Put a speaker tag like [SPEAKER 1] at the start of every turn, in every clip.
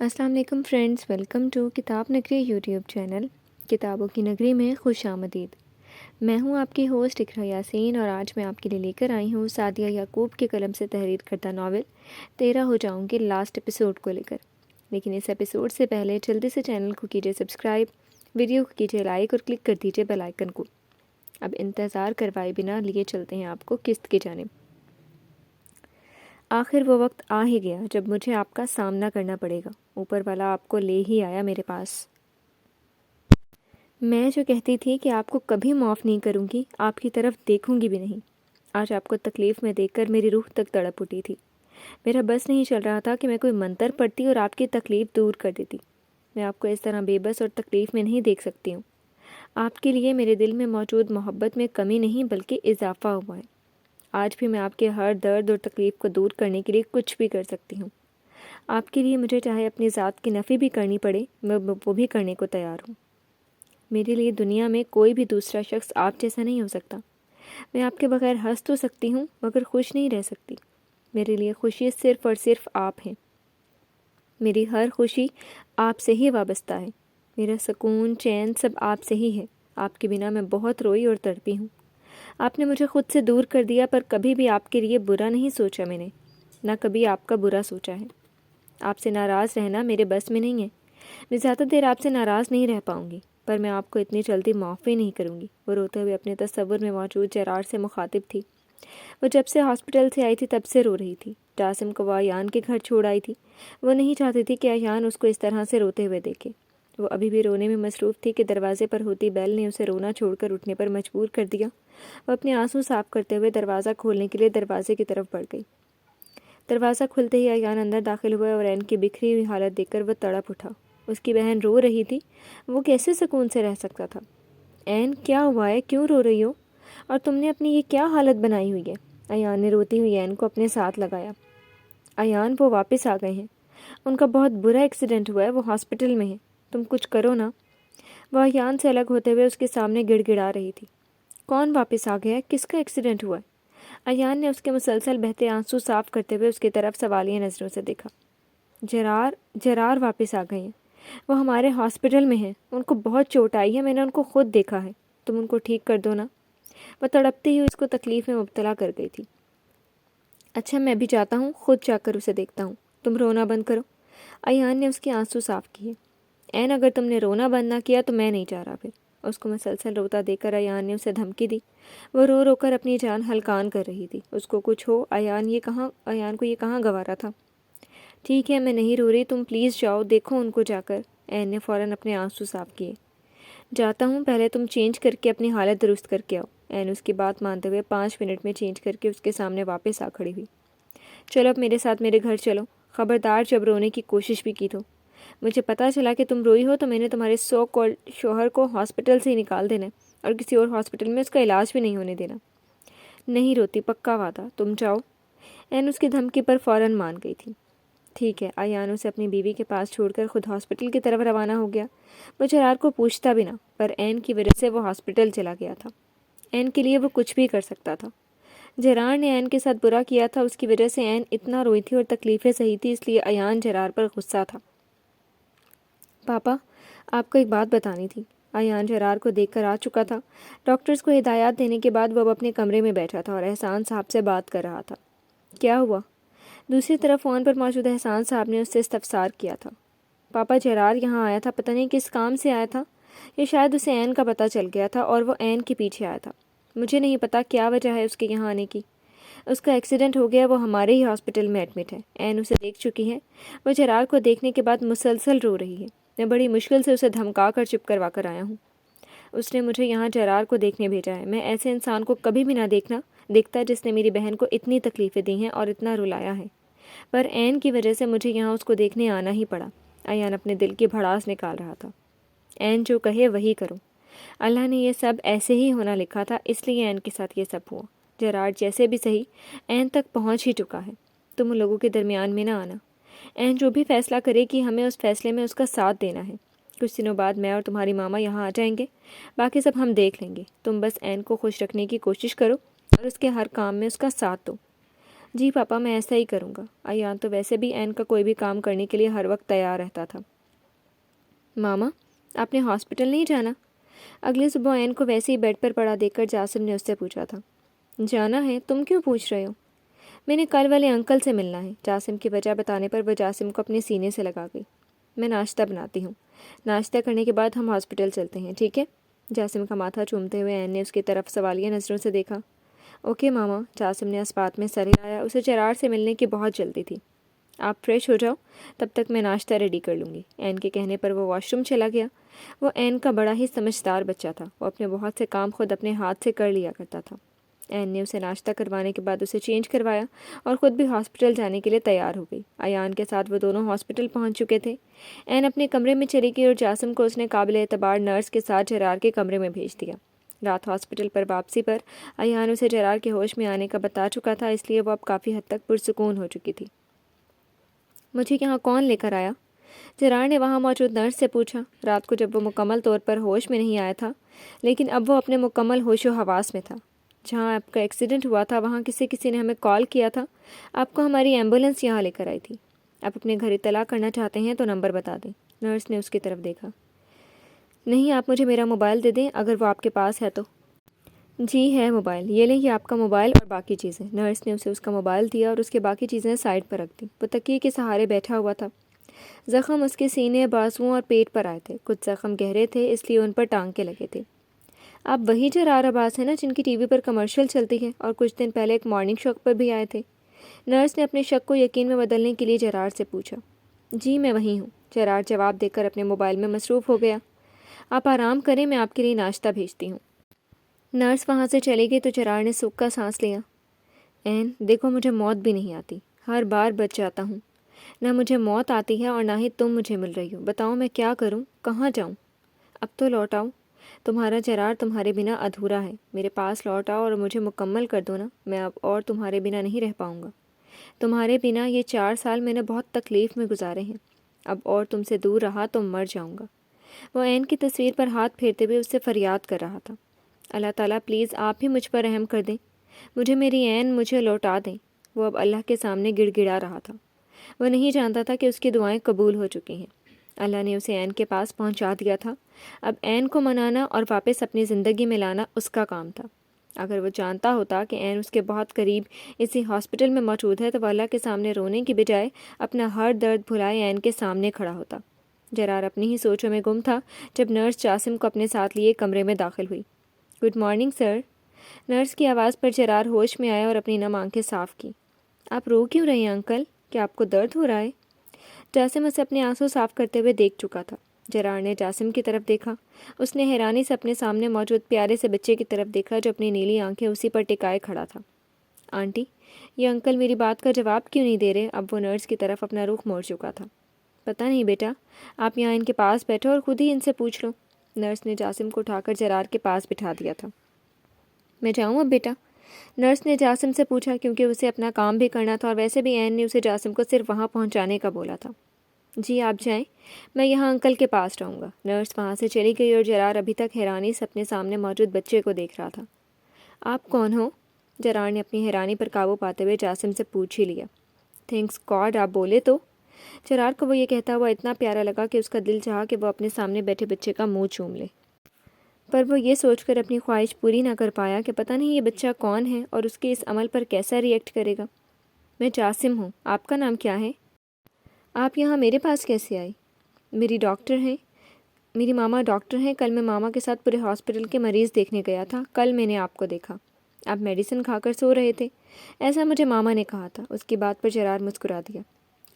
[SPEAKER 1] السلام علیکم friends, welcome to کتاب نگری یوٹیوب چینل کتابوں کی نگری میں خوش آمدید۔ میں ہوں آپ کی ہوسٹ اقرا یاسین، اور آج میں آپ کے لیے لے کر آئی ہوں سعدیہ یعقوب کے قلم سے تحریر کردہ ناول 13 ہو جاؤں گی لاسٹ ایپیسوڈ کو لے کر۔ لیکن اس ایپیسوڈ سے پہلے جلدی سے چینل کو کیجیے سبسکرائب، ویڈیو کو کیجیے لائک اور کلک کر دیجیے بیل آئیکن کو۔ اب انتظار کروائے بنا لیے چلتے ہیں آپ کو قسط کی جانب۔ آخر وہ وقت آ ہی گیا جب مجھے آپ کا سامنا کرنا پڑے گا۔ اوپر والا آپ کو لے ہی آیا میرے پاس۔ میں جو کہتی تھی کہ آپ کو کبھی معاف نہیں کروں گی، آپ کی طرف دیکھوں گی بھی نہیں، آج آپ کو تکلیف میں دیکھ کر میری روح تک تڑپ اٹھی تھی۔ میرا بس نہیں چل رہا تھا کہ میں کوئی منتر پڑھتی اور آپ کی تکلیف دور کر دیتی۔ میں آپ کو اس طرح بے بس اور تکلیف میں نہیں دیکھ سکتی ہوں۔ آپ کے لیے میرے دل میں موجود محبت میں کمی نہیں بلکہ اضافہ ہوا ہے۔ آج بھی میں آپ کے ہر درد اور تکلیف کو دور کرنے کے لیے کچھ بھی کر سکتی ہوں۔ آپ کے لیے مجھے چاہے اپنی ذات کی نفی بھی کرنی پڑے، میں وہ بھی کرنے کو تیار ہوں۔ میرے لیے دنیا میں کوئی بھی دوسرا شخص آپ جیسا نہیں ہو سکتا۔ میں آپ کے بغیر ہنس تو سکتی ہوں مگر خوش نہیں رہ سکتی۔ میرے لیے خوشی صرف اور صرف آپ ہیں۔ میری ہر خوشی آپ سے ہی وابستہ ہے۔ میرا سکون چین سب آپ سے ہی ہے۔ آپ کے بنا میں بہت روئی اور تڑپی ہوں۔ آپ نے مجھے خود سے دور کر دیا، پر کبھی بھی آپ کے لیے برا نہیں سوچا میں نے، نہ کبھی آپ کا برا سوچا ہے۔ آپ سے ناراض رہنا میرے بس میں نہیں ہے۔ میں زیادہ دیر آپ سے ناراض نہیں رہ پاؤں گی، پر میں آپ کو اتنی جلدی معاف بھی نہیں کروں گی۔ وہ روتے ہوئے اپنے تصور میں موجود جرار سے مخاطب تھی۔ وہ جب سے ہاسپٹل سے آئی تھی تب سے رو رہی تھی۔ جاسم کو وہ ایان کے گھر چھوڑ آئی تھی۔ وہ نہیں چاہتی تھی کہ ایان اس کو اس طرح سے روتے ہوئے دیکھے۔ وہ ابھی بھی رونے میں مصروف تھی کہ دروازے پر ہوتی بیل نے اسے رونا چھوڑ کر اٹھنے پر مجبور کر دیا۔ وہ اپنے آنسو صاف کرتے ہوئے دروازہ کھولنے کے لیے دروازے کی طرف بڑھ گئی۔ دروازہ کھلتے ہی ایان اندر داخل ہوا اور عین کی بکھری ہوئی حالت دیکھ کر وہ تڑپ اٹھا۔ اس کی بہن رو رہی تھی، وہ کیسے سکون سے رہ سکتا تھا؟ عین، کیا ہوا ہے؟ کیوں رو رہی ہو؟ اور تم نے اپنی یہ کیا حالت بنائی ہوئی ہے؟ ایان نے روتی ہوئی عین کو اپنے ساتھ لگایا۔ ایان، وہ واپس آ گئے ہیں۔ ان کا بہت برا ایکسیڈنٹ ہوا ہے، وہ ہاسپٹل میں ہیں۔ تم کچھ کرو نا۔ وہ ایان سے الگ ہوتے ہوئے اس کے سامنے گڑ گڑا رہی تھی۔ کون واپس آ گیا ہے؟ کس کا ایکسیڈنٹ ہوا ہے؟ ایان نے اس کے مسلسل بہتے آنسو صاف کرتے ہوئے اس کی طرف سوالیہ نظروں سے دیکھا۔ جرار واپس آ گئے ہیں۔ وہ ہمارے ہاسپٹل میں ہیں۔ ان کو بہت چوٹ آئی ہے، میں نے ان کو خود دیکھا ہے۔ تم ان کو ٹھیک کر دو نا۔ وہ تڑپتی ہوئی اس کو تکلیف میں مبتلا کر گئی تھی۔ اچھا، میں بھی جاتا ہوں، خود جا کر اسے دیکھتا ہوں۔ تم رونا بند کرو۔ ایان نے اس کے آنسو صاف کیے۔ عین، اگر تم نے رونا بند نہ کیا تو میں نہیں جا رہا پھر۔ اس کو مسلسل روتا دیکھ کر ایان نے اسے دھمکی دی۔ وہ رو رو کر اپنی جان ہلکان کر رہی تھی۔ اس کو کچھ ہو، ایان کو یہ کہاں گوارا تھا۔ ٹھیک ہے، میں نہیں رو رہی، تم پلیز جاؤ، دیکھو ان کو جا کر۔ عین نے فوراً اپنے آنسو صاف کیے۔ جاتا ہوں، پہلے تم چینج کر کے اپنی حالت درست کر کے آؤ۔ عین اس کی بات مانتے ہوئے 5 منٹ میں چینج کر کے اس کے سامنے واپس آ کھڑی ہوئی۔ چلو اب میرے ساتھ میرے گھر چلو۔ خبردار جب رونے کی کوشش بھی کی تو مجھے پتہ چلا کہ تم روئی ہو تو میں نے تمہارے سو کالڈ شوہر کو ہاسپٹل سے ہی نکال دینا اور کسی اور ہاسپٹل میں اس کا علاج بھی نہیں ہونے دینا۔ نہیں روتی، پکا وعدہ، تم جاؤ۔ عین اس کی دھمکی پر فوراً مان گئی تھی۔ ٹھیک ہے۔ ایان اسے اپنی بیوی کے پاس چھوڑ کر خود ہاسپٹل کی طرف روانہ ہو گیا۔ وہ جرار کو پوچھتا بھی نہ، پر عین کی وجہ سے وہ ہاسپٹل چلا گیا تھا۔ عین کے لیے وہ کچھ بھی کر سکتا تھا۔ جرار نے عین کے ساتھ برا کیا تھا، اس کی وجہ سے عین اتنا روئی تھی اور تکلیفیں سہی تھی، اس لیے ایان جرار پر غصہ تھا۔ پاپا، آپ کو ایک بات بتانی تھی۔ ایان جرار کو دیکھ کر آ چکا تھا۔ ڈاکٹرز کو ہدایات دینے کے بعد وہ اپنے کمرے میں بیٹھا تھا اور احسان صاحب سے بات کر رہا تھا۔ کیا ہوا؟ دوسری طرف فون پر موجود احسان صاحب نے اس سے استفسار کیا تھا۔ پاپا، جرار یہاں آیا تھا، پتہ نہیں کس کام سے آیا تھا، یا شاید اسے عین کا پتہ چل گیا تھا اور وہ عین کے پیچھے آیا تھا۔ مجھے نہیں پتا کیا وجہ ہے اس کے یہاں آنے کی۔ اس کا ایکسیڈنٹ ہو گیا، وہ ہمارے ہی ہاسپٹل میں ایڈمٹ ہے۔ عین اسے دیکھ چکی ہے۔ وہ جرار کو دیکھنے کے بعد مسلسل رو رہی ہے۔ میں بڑی مشکل سے اسے دھمکا کر چپ کروا کر آیا ہوں۔ اس نے مجھے یہاں جرار کو دیکھنے بھیجا ہے۔ میں ایسے انسان کو کبھی بھی نہ دیکھتا جس نے میری بہن کو اتنی تکلیفیں دی ہیں اور اتنا رلایا ہے، پر عین کی وجہ سے مجھے یہاں اس کو دیکھنے آنا ہی پڑا۔ ایان اپنے دل کی بھڑاس نکال رہا تھا۔ عین جو کہے وہی کرو۔ اللہ نے یہ سب ایسے ہی ہونا لکھا تھا، اس لیے عین کے ساتھ یہ سب ہوا۔ جرار جیسے بھی صحیح عین تک پہنچ ہی چکا ہے۔ تم ان لوگوں کے درمیان میں نہ آنا۔ عین جو بھی فیصلہ کرے گی ہمیں اس فیصلے میں اس کا ساتھ دینا ہے۔ کچھ دنوں بعد میں اور تمہاری ماما یہاں آ جائیں گے، باقی سب ہم دیکھ لیں گے۔ تم بس عین کو خوش رکھنے کی کوشش کرو اور اس کے ہر کام میں اس کا ساتھ دو۔ جی پاپا، میں ایسا ہی کروں گا۔ ایان تو ویسے بھی این کا کوئی بھی کام کرنے کے لیے ہر وقت تیار رہتا تھا۔ ماما، آپ نے ہاسپٹل نہیں جانا؟ اگلی صبح این کو ویسے ہی بیڈ پر پڑا دیکھ کر جاسم نے اس سے پوچھا تھا۔ جانا ہے؟ تم کیوں پوچھ رہے ہو؟ میں نے کل والے انکل سے ملنا ہے۔ جاسم کی وجہ بتانے پر وہ جاسم کو اپنے سینے سے لگا گئی۔ میں ناشتہ بناتی ہوں، ناشتہ کرنے کے بعد ہم ہاسپٹل چلتے ہیں، ٹھیک ہے؟ جاسم کا ماتھا چومتے ہوئے این نے اس کی طرف سوالیہ نظروں سے دیکھا۔ اوکے ماما۔ جاسم نے اس بات میں سر ہلایا، اسے چراغ سے ملنے کی بہت جلدی تھی۔ آپ فریش ہو جاؤ، تب تک میں ناشتہ ریڈی کر لوں گی۔ این کے کہنے پر وہ واش روم چلا گیا۔ وہ این کا بڑا ہی سمجھدار بچہ تھا، وہ اپنے بہت سے کام خود اپنے ہاتھ سے کر لیا کرتا تھا۔ این نے اسے ناشتہ کروانے کے بعد اسے چینج کروایا اور خود بھی ہاسپٹل جانے کے لیے تیار ہو گئی۔ ایان کے ساتھ وہ دونوں ہاسپٹل پہنچ چکے تھے۔ این اپنے کمرے میں چلی گئی اور جاسم کو اس نے قابل اعتبار نرس کے ساتھ جرار کے کمرے میں بھیج دیا۔ رات ہاسپٹل پر واپسی پر ایان اسے جرار کے ہوش میں آنے کا بتا چکا تھا، اس لیے وہ اب کافی حد تک پرسکون ہو چکی تھی۔ مجھے یہاں کون لے کر آیا؟ جرار نے وہاں موجود نرس سے پوچھا۔ رات کو جب وہ مکمل طور پر ہوش میں نہیں آیا تھا، لیکن اب وہ اپنے مکمل ہوش و حواس میں تھا۔ جہاں آپ کا ایکسیڈنٹ ہوا تھا وہاں کسی نے ہمیں کال کیا تھا، آپ کو ہماری ایمبولینس یہاں لے کر آئی تھی۔ آپ اپنے گھر اطلاع کرنا چاہتے ہیں تو نمبر بتا دیں۔ نرس نے اس کی طرف دیکھا۔ نہیں، آپ مجھے میرا موبائل دے دیں اگر وہ آپ کے پاس ہے تو۔ جی ہے موبائل، یہ لیں، یہ آپ کا موبائل اور باقی چیزیں۔ نرس نے اسے اس کا موبائل دیا اور اس کے باقی چیزیں سائڈ پر رکھ دیں۔ وہ تکیے کے سہارے بیٹھا ہوا تھا۔ زخم اس کے سینے، بازوؤں اور پیٹ پر آئے تھے۔ کچھ زخم گہرے تھے، اس لیے ان پر ٹانکے لگے تھے۔ آپ وہی جرار عباس ہیں نا جن کی ٹی وی پر کمرشل چلتی ہے اور کچھ دن پہلے ایک مارننگ شو پر بھی آئے تھے؟ نرس نے اپنے شک کو یقین میں بدلنے کے لیے جرار سے پوچھا۔ جی میں وہی ہوں، جرار جواب دے کر اپنے موبائل میں مصروف ہو گیا۔ آپ آرام کریں، میں آپ کے لیے ناشتہ بھیجتی ہوں۔ نرس وہاں سے چلی گئی تو جرار نے سوکھ کا سانس لیا۔ این، دیکھو مجھے موت بھی نہیں آتی، ہر بار بچ جاتا ہوں۔ نہ مجھے موت آتی ہے اور نہ ہی تم مجھے مل رہی ہو۔ بتاؤ میں کیا کروں، کہاں جاؤں؟ اب تو لوٹ آؤ، تمہارا جرار تمہارے بنا ادھورا ہے۔ میرے پاس لوٹ آؤ اور مجھے مکمل کر دو نا، میں اب اور تمہارے بنا نہیں رہ پاؤں گا۔ تمہارے بنا یہ 4 سال میں نے بہت تکلیف میں گزارے ہیں، اب اور تم سے دور رہا تو مر جاؤں گا۔ وہ این کی تصویر پر ہاتھ پھیرتے ہوئے اس سے فریاد کر رہا تھا۔ اللہ تعالیٰ پلیز آپ ہی مجھ پر رحم کر دیں، مجھے میری این مجھے لوٹا دیں۔ وہ اب اللہ کے سامنے گڑ گڑا رہا تھا۔ وہ نہیں جانتا تھا کہ اس کی دعائیں قبول ہو چکی ہیں۔ اللہ نے اسے این کے پاس پہنچا دیا تھا۔ اب این کو منانا اور واپس اپنی زندگی میں لانا اس کا کام تھا۔ اگر وہ جانتا ہوتا کہ این اس کے بہت قریب اسی ہاسپٹل میں موجود ہے تو وہ اللہ کے سامنے رونے کی بجائے اپنا ہر درد بھلائے این کے سامنے کھڑا ہوتا۔ جرار اپنی ہی سوچوں میں گم تھا جب نرس جاسم کو اپنے ساتھ لیے کمرے میں داخل ہوئی۔ Good morning sir. نرس کی آواز پر جرار ہوش میں آیا اور اپنی نم آنکھیں صاف کی۔ آپ رو کیوں رہے ہیں انکل؟ کیا آپ کو درد ہو رہا ہے؟ جاسم اسے اپنے آنسو صاف کرتے ہوئے دیکھ چکا تھا۔ جرار نے جاسم کی طرف دیکھا۔ اس نے حیرانی سے اپنے سامنے موجود پیارے سے بچے کی طرف دیکھا جو اپنی نیلی آنکھیں اسی پر ٹکائے کھڑا تھا۔ آنٹی، یہ انکل میری بات کا جواب کیوں نہیں دے رہے؟ اب وہ نرس کی طرف اپنا رخ موڑ چکا تھا۔ پتہ نہیں بیٹا، آپ یہاں ان کے پاس بیٹھو اور خود ہی ان سے پوچھ لو۔ نرس نے جاسم کو اٹھا کر جرار کے پاس بٹھا دیا تھا۔ میں جاؤں اب بیٹا؟ نرس نے جاسم سے پوچھا کیونکہ اسے اپنا کام بھی کرنا تھا اور ویسے بھی این نے اسے جاسم کو صرف وہاں پہنچانے کا بولا تھا۔ جی آپ جائیں، میں یہاں انکل کے پاس رہوں گا۔ نرس وہاں سے چلی گئی اور جرار ابھی تک حیرانی سے اپنے سامنے موجود بچے کو دیکھ رہا تھا۔ آپ کون ہو؟ جرار نے اپنی حیرانی پر قابو پاتے ہوئے جاسم سے پوچھ ہی لیا۔ تھینکس گاڈ آپ بولے تو۔ جرار کو وہ یہ کہتا ہوا اتنا پیارا لگا کہ اس کا دل چاہا کہ وہ اپنے سامنے بیٹھے بچے کا منہ چوم لے، پر وہ یہ سوچ کر اپنی خواہش پوری نہ کر پایا کہ پتہ نہیں یہ بچہ کون ہے اور اس کے اس عمل پر کیسا ریئیکٹ کرے گا۔ میں جاسم ہوں، آپ کا نام کیا ہے؟ آپ یہاں میرے پاس کیسے آئی؟ میری ماما ڈاکٹر ہیں، کل میں ماما کے ساتھ پورے ہاسپٹل کے مریض دیکھنے گیا تھا، کل میں نے آپ کو دیکھا، آپ میڈیسن کھا کر سو رہے تھے، ایسا مجھے ماما نے کہا تھا۔ اس کی بات پر جرار مسکرا دیا۔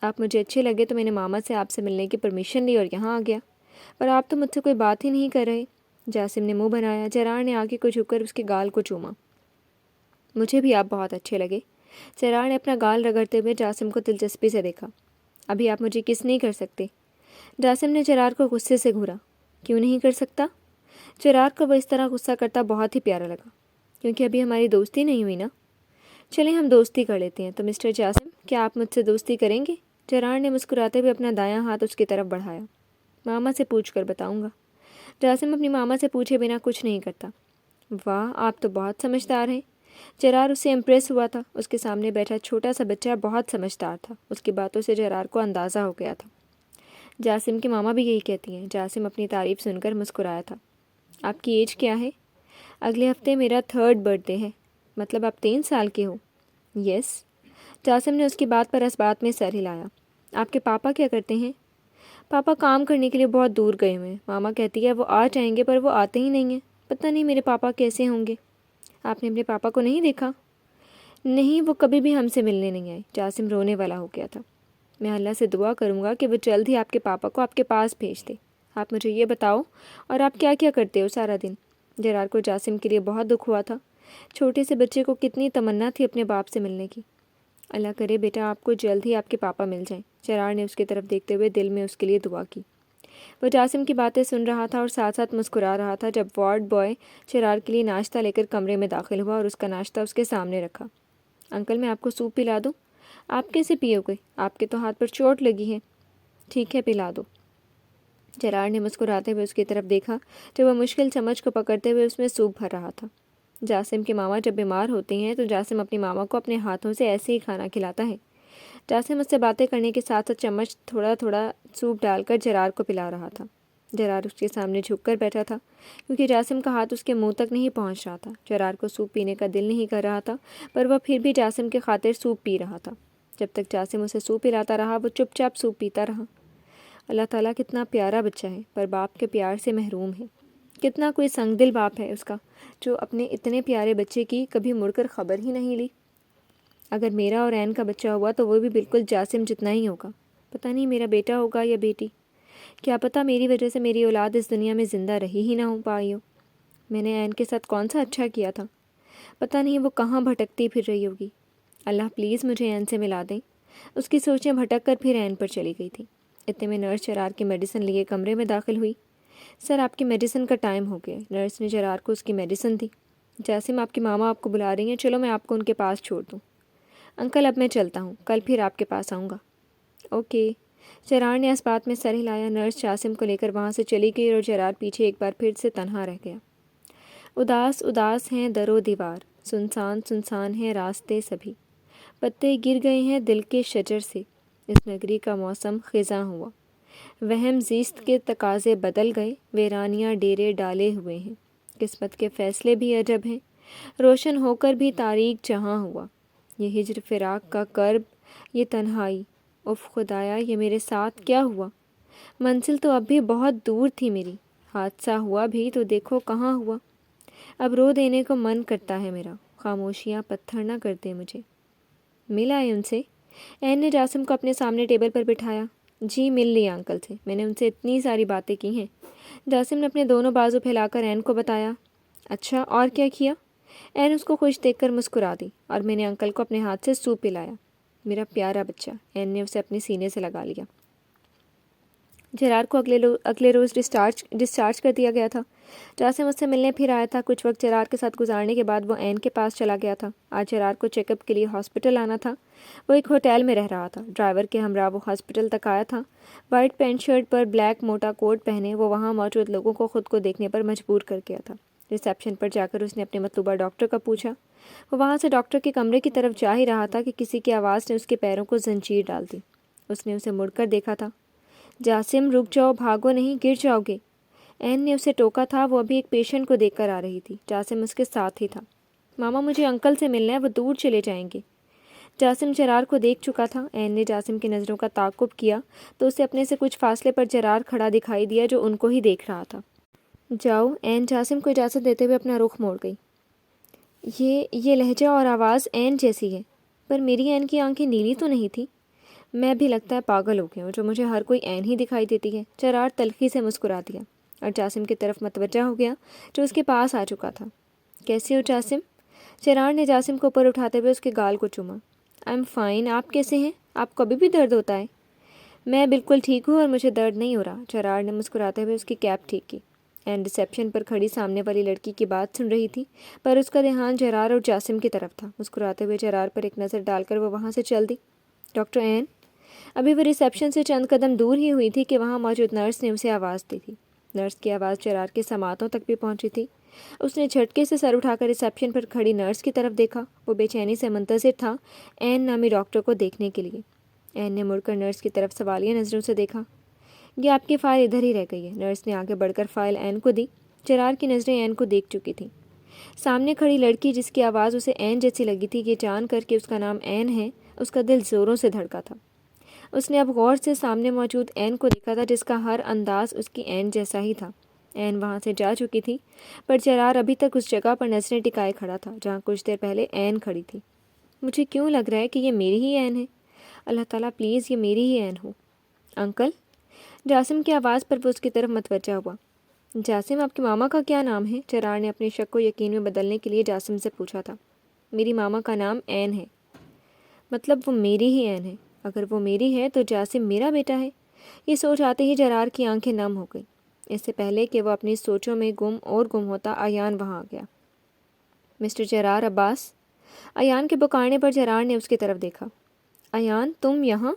[SPEAKER 1] آپ مجھے اچھے لگے تو میں نے ماما سے آپ سے ملنے کی پرمیشن لی اور یہاں آ گیا، پر آپ تو مجھ سے کوئی بات ہی نہیں کر رہے۔ جاسم نے منہ بنایا۔ جرار نے آگے کو جھک کر اس کے گال کو چوما۔ مجھے بھی آپ بہت اچھے لگے۔ جرار نے اپنا گال رگڑتے ہوئے جاسم کو دلچسپی سے دیکھا۔ ابھی آپ مجھے کس نہیں کر سکتے؟ جاسم نے جرار کو غصے سے گھورا۔ کیوں نہیں کر سکتا؟ جرار کو وہ اس طرح غصہ کرتا بہت ہی پیارا لگا۔ کیونکہ ابھی ہماری دوستی نہیں ہوئی نا۔ چلیں ہم دوستی کر لیتے ہیں، تو مسٹر جاسم کیا آپ مجھ سے دوستی کریں گے؟ جرار نے مسکراتے ہوئے اپنا دایاں ہاتھ اس کی طرف بڑھایا۔ ماما سے پوچھ کر بتاؤں گا۔ جاسم اپنی ماما سے پوچھے بنا کچھ نہیں کرتا۔ واہ، آپ تو بہت سمجھدار ہیں۔ جرار اس سے امپریس ہوا تھا۔ اس کے سامنے بیٹھا چھوٹا سا بچہ بہت سمجھدار تھا۔ اس کی باتوں سے جرار کو اندازہ ہو گیا تھا۔ جاسم کی ماما بھی یہی کہتی ہیں۔ جاسم اپنی تعریف سن کر مسکرایا تھا۔ آپ کی ایج کیا ہے؟ اگلے ہفتے میرا 3rd برتھ ڈے ہے۔ مطلب آپ 3 سال کے ہو؟ یس۔ جاسم نے اس کی بات پر اس بات میں سر ہلایا۔ آپ کے پاپا کیا کرتے ہیں؟ پاپا کام کرنے کے لیے بہت دور گئے ہوئے ہیں۔ ماما کہتی ہے وہ آ جائیں گے پر وہ آتے ہی نہیں ہیں۔ پتہ نہیں میرے پاپا کیسے ہوں گے۔ آپ نے اپنے پاپا کو نہیں دیکھا؟ نہیں، وہ کبھی بھی ہم سے ملنے نہیں آئے۔ جاسم رونے والا ہو گیا تھا۔ میں اللہ سے دعا کروں گا کہ وہ جلد ہی آپ کے پاپا کو آپ کے پاس بھیج دے۔ آپ مجھے یہ بتاؤ، اور آپ کیا کیا کرتے ہو سارا دن؟ جرار کو جاسم کے لیے بہت دکھ ہوا تھا۔ چھوٹے سے بچے کو کتنی تمنا تھی اپنے باپ سے ملنے کی۔ اللہ کرے بیٹا آپ کو جلد ہی آپ کے پاپا مل جائیں۔ جرار نے اس کی طرف دیکھتے ہوئے دل میں اس کے لیے دعا کی۔ وہ جاسم کی باتیں سن رہا تھا اور ساتھ ساتھ مسکرا رہا تھا جب وارڈ بوائے جرار کے لیے ناشتہ لے کر کمرے میں داخل ہوا اور اس کا ناشتہ اس کے سامنے رکھا۔ انکل میں آپ کو سوپ پلا دوں؟ آپ کیسے پیو گے؟ آپ کے تو ہاتھ پر چوٹ لگی ہے۔ ٹھیک ہے پلا دو۔ جرار نے مسکراتے ہوئے اس کی طرف دیکھا جب وہ مشکل چمچ کو پکڑتے ہوئے اس میں سوپ بھر رہا تھا۔ جاسم کی ماما جب بیمار ہوتی ہیں تو جاسم اپنی ماما کو اپنے ہاتھوں سے ایسے ہی کھانا کھلاتا ہے۔ جاسم اس سے باتیں کرنے کے ساتھ ساتھ چمچ تھوڑا تھوڑا سوپ ڈال کر جرار کو پلا رہا تھا۔ جرار اس کے سامنے جھک کر بیٹھا تھا کیونکہ جاسم کا ہاتھ اس کے منہ تک نہیں پہنچ رہا تھا۔ جرار کو سوپ پینے کا دل نہیں کر رہا تھا پر وہ پھر بھی جاسم کے خاطر سوپ پی رہا تھا۔ جب تک جاسم اسے سوپ پلاتا رہا وہ چپ چاپ سوپ پیتا رہا۔ اللہ تعالیٰ کتنا پیارا بچہ ہے پر باپ کے پیار سے محروم ہے۔ کتنا کوئی سنگ دل باپ ہے اس کا جو اپنے اتنے پیارے بچے کی کبھی مڑ کر خبر ہی نہیں لی۔ اگر میرا اور عین کا بچہ ہوا تو وہ بھی بالکل جاسم جتنا ہی ہوگا۔ پتہ نہیں میرا بیٹا ہوگا یا بیٹی۔ کیا پتہ میری وجہ سے میری اولاد اس دنیا میں زندہ رہی ہی نہ ہو پائی ہو۔ میں نے عین کے ساتھ کون سا اچھا کیا تھا؟ پتہ نہیں وہ کہاں بھٹکتی پھر رہی ہوگی۔ اللہ پلیز مجھے عین سے ملا دیں۔ اس کی سوچیں بھٹک کر پھر عین پر چلی گئی تھی۔ اتنے میں نرس جرار کی میڈیسن لیے کمرے میں داخل ہوئی۔ سر آپ کی میڈیسن کا ٹائم ہو گیا۔ نرس نے جرار کو اس کی میڈیسن دی۔ جاسم آپ کی ماما آپ کو بلا رہی ہیں، چلو میں آپ کو ان کے پاس چھوڑ دوں۔ انکل اب میں چلتا ہوں، کل پھر آپ کے پاس آؤں گا۔ اوکے۔ جرار نے اس بات میں سر ہلایا۔ نرس جاسم کو لے کر وہاں سے چلی گئی اور جرار پیچھے ایک بار پھر سے تنہا رہ گیا۔ اداس اداس ہیں در و دیوار، سنسان سنسان ہیں راستے سبھی، پتے گر گئے ہیں دل کے شجر سے، اس نگری کا موسم خزاں ہوا، وہم زیست کے تقاضے بدل گئے، ویرانیاں ڈیرے ڈالے ہوئے ہیں، قسمت کے فیصلے بھی عجب ہیں، روشن ہو کر بھی تاریک جہاں ہوا، یہ ہجر فراق کا کرب، یہ تنہائی، اف خدایا یہ میرے ساتھ کیا ہوا، منزل تو اب بھی بہت دور تھی میری، حادثہ ہوا بھی تو دیکھو کہاں ہوا، اب رو دینے کو من کرتا ہے میرا، خاموشیاں پتھر نہ کرتے مجھے۔ مل آئے ان سے؟ عین نے جاسم کو اپنے سامنے ٹیبل پر بٹھایا۔ جی مل لیا انکل سے، میں نے ان سے اتنی ساری باتیں کی ہیں۔ جاسم نے اپنے دونوں بازو پھیلا کر عین کو بتایا۔ اچھا اور کیا کیا؟ عین اس کو خوش دیکھ کر مسکرا دی۔ اور میں نے انکل کو اپنے ہاتھ سے سوپ پلایا۔ میرا پیارا بچہ۔ عین نے اسے اپنے سینے سے لگا لیا۔ جرار کو اگلے روز ڈسچارج کر دیا گیا تھا۔ جاسم اس سے ملنے پھر آیا تھا۔ کچھ وقت جرار کے ساتھ گزارنے کے بعد وہ عین کے پاس چلا گیا تھا۔ آج جرار کو چیک اپ کے لیے ہاسپٹل آنا تھا۔ وہ ایک ہوٹل میں رہ رہا تھا۔ ڈرائیور کے ہمراہ وہ ہاسپٹل تک آیا تھا۔ وائٹ پینٹ شرٹ پر بلیک موٹا کوٹ پہنے وہ وہاں موجود لوگوں کو خود کو دیکھنے پر مجبور کر گیا تھا۔ ریسیپشن پر جا کر اس نے اپنے مطلوبہ ڈاکٹر کا پوچھا۔ وہ وہاں سے ڈاکٹر کے کمرے کی طرف جا ہی رہا تھا کہ کسی کی آواز نے اس کے پیروں کو زنجیر ڈال دی۔ اس نے اسے مڑ کر دیکھا تھا۔ جاسم رک جاؤ، بھاگو نہیں، گر جاؤ گے۔ عین نے اسے ٹوکا تھا۔ وہ ابھی ایک پیشنٹ کو دیکھ کر آ رہی تھی۔ جاسم اس کے ساتھ ہی تھا۔ ماما مجھے انکل سے ملنا ہے، وہ دور چلے جائیں گے۔ جاسم جرار کو دیکھ چکا تھا۔ عین نے جاسم کی نظروں کا تعاقب کیا تو اسے اپنے سے کچھ فاصلے پر جرار کھڑا دکھائی دیا جو ان کو ہی دیکھ رہا تھا۔ جاؤ۔ عین جاسم کو اجازت دیتے ہوئے اپنا رخ موڑ گئی۔ یہ لہجہ اور آواز عین جیسی ہے، پر میری عین کی آنکھیں نیلی تو نہیں تھی۔ میں بھی لگتا ہے پاگل ہو گیا ہوں جو مجھے ہر کوئی عین ہی دکھائی دیتی ہے۔ جرار تلخی سے مسکرا دیا اور جاسم کی طرف متوجہ ہو گیا جو اس کے پاس آ چکا تھا۔ کیسے ہو جاسم؟ جرار نے جاسم کو اوپر اٹھاتے ہوئے اس کے گال کو چوما۔ آئی ایم فائن، آپ کیسے ہیں؟ آپ کو ابھی بھی درد ہوتا ہے؟ میں بالکل ٹھیک ہوں اور مجھے درد نہیں ہو رہا۔ جرار نے مسکراتے ہوئے اس کی کیپ ٹھیک کی۔ عین ریسیپشن پر کھڑی سامنے والی لڑکی کی بات سن رہی تھی پر اس کا دھیان جرار اور جاسم کی طرف تھا۔ مسکراتے ہوئے جرار پر ایک نظر ڈال کر وہ وہاں سے چل دی۔ ڈاکٹر عین؟ ابھی وہ ریسیپشن سے چند قدم دور ہی ہوئی تھی کہ وہاں موجود نرس نے اسے آواز دی تھی۔ نرس کی آواز جرار کے سماعتوں تک بھی پہنچی تھی۔ اس نے جھٹکے سے سر اٹھا کر ریسیپشن پر کھڑی نرس کی طرف دیکھا۔ وہ بے چینی سے منتظر تھا این نامی ڈاکٹر کو دیکھنے کے لیے۔ این نے مڑ کر نرس کی طرف سوالیہ نظروں سے دیکھا۔ یہ آپ کی فائل ادھر ہی رہ گئی ہے۔ نرس نے آگے بڑھ کر فائل این کو دی۔ جرار کی نظریں این کو دیکھ چکی تھیں۔ سامنے کھڑی لڑکی جس کی آواز اسے این جیسی لگی تھی، یہ جان کر کہ اس کا نام این ہے، اس کا دل زوروں سے دھڑکا تھا۔ اس نے اب غور سے سامنے موجود این کو دیکھا تھا، جس کا ہر انداز اس کی این جیسا ہی تھا۔ این وہاں سے جا چکی تھی، پر جرار ابھی تک اس جگہ پر نظریں ٹکائے کھڑا تھا جہاں کچھ دیر پہلے این کھڑی تھی۔ مجھے کیوں لگ رہا ہے کہ یہ میری ہی این ہے؟ اللہ تعالیٰ پلیز یہ میری ہی این ہو۔ انکل، جاسم کی آواز پر وہ اس کی طرف متوجہ ہوا۔ جاسم، آپ کی ماما کا کیا نام ہے؟ جرار نے اپنے شک کو یقین میں بدلنے کے لیے جاسم سے پوچھا تھا۔ میری ماما کا نام این ہے۔ مطلب وہ میری ہی این ہے؟ اگر وہ میری ہے تو جاسم میرا بیٹا ہے؟ یہ سوچ آتے ہی جرار کی آنکھیں نم ہو گئیں۔ اس سے پہلے کہ وہ اپنی سوچوں میں گم ہوتا، ایان وہاں آ گیا۔ مسٹر جرار عباس۔ ایان کے پکارنے پر جرار نے اس کی طرف دیکھا۔ ایان، تم یہاں؟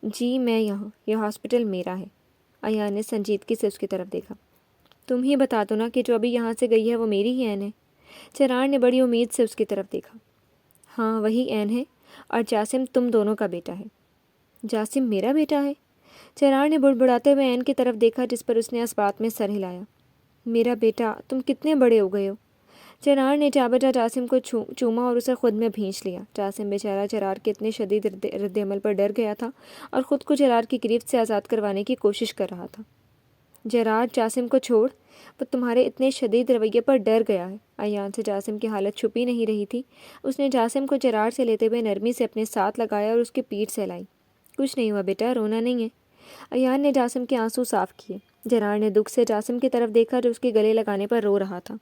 [SPEAKER 1] جی میں یہاں، یہ ہاسپٹل میرا ہے۔ ایان نے سنجیدگی سے اس کی طرف دیکھا۔ تم ہی بتا دو نا کہ جو ابھی یہاں سے گئی ہے وہ میری ہی این ہے۔ جرار نے بڑی امید سے اس کی طرف دیکھا۔ ہاں وہی این ہے، اور جاسم تم دونوں کا بیٹا ہے۔ جاسم میرا بیٹا ہے؟ جرار نے بڑبڑاتے ہوئے این کی طرف دیکھا، جس پر اس نے اس بات میں سر ہلایا۔ میرا بیٹا؟ تم کتنے بڑے ہو گئے ہو؟ جرار نے جا بجا جاسم کو چوما اور اسے خود میں بھینچ لیا۔ جاسم بیچارہ جرار کے اتنے شدید رد عمل پر ڈر گیا تھا اور خود کو جرار کی گرفت سے آزاد کروانے کی کوشش کر رہا تھا۔ جرار، جاسم کو چھوڑ، وہ تمہارے اتنے شدید رویے پر ڈر گیا ہے۔ ایان سے جاسم کی حالت چھپی نہیں رہی تھی۔ اس نے جاسم کو جرار سے لیتے ہوئے نرمی سے اپنے ساتھ لگایا اور اس کی پیٹھ سہلائی۔ کچھ نہیں ہوا بیٹا، رونا نہیں ہے۔ ایان نے جاسم کے آنسو صاف کیے۔ جرار نے دکھ سے جاسم کی طرف دیکھا جو اس کے گلے لگانے پر رو رہا تھا۔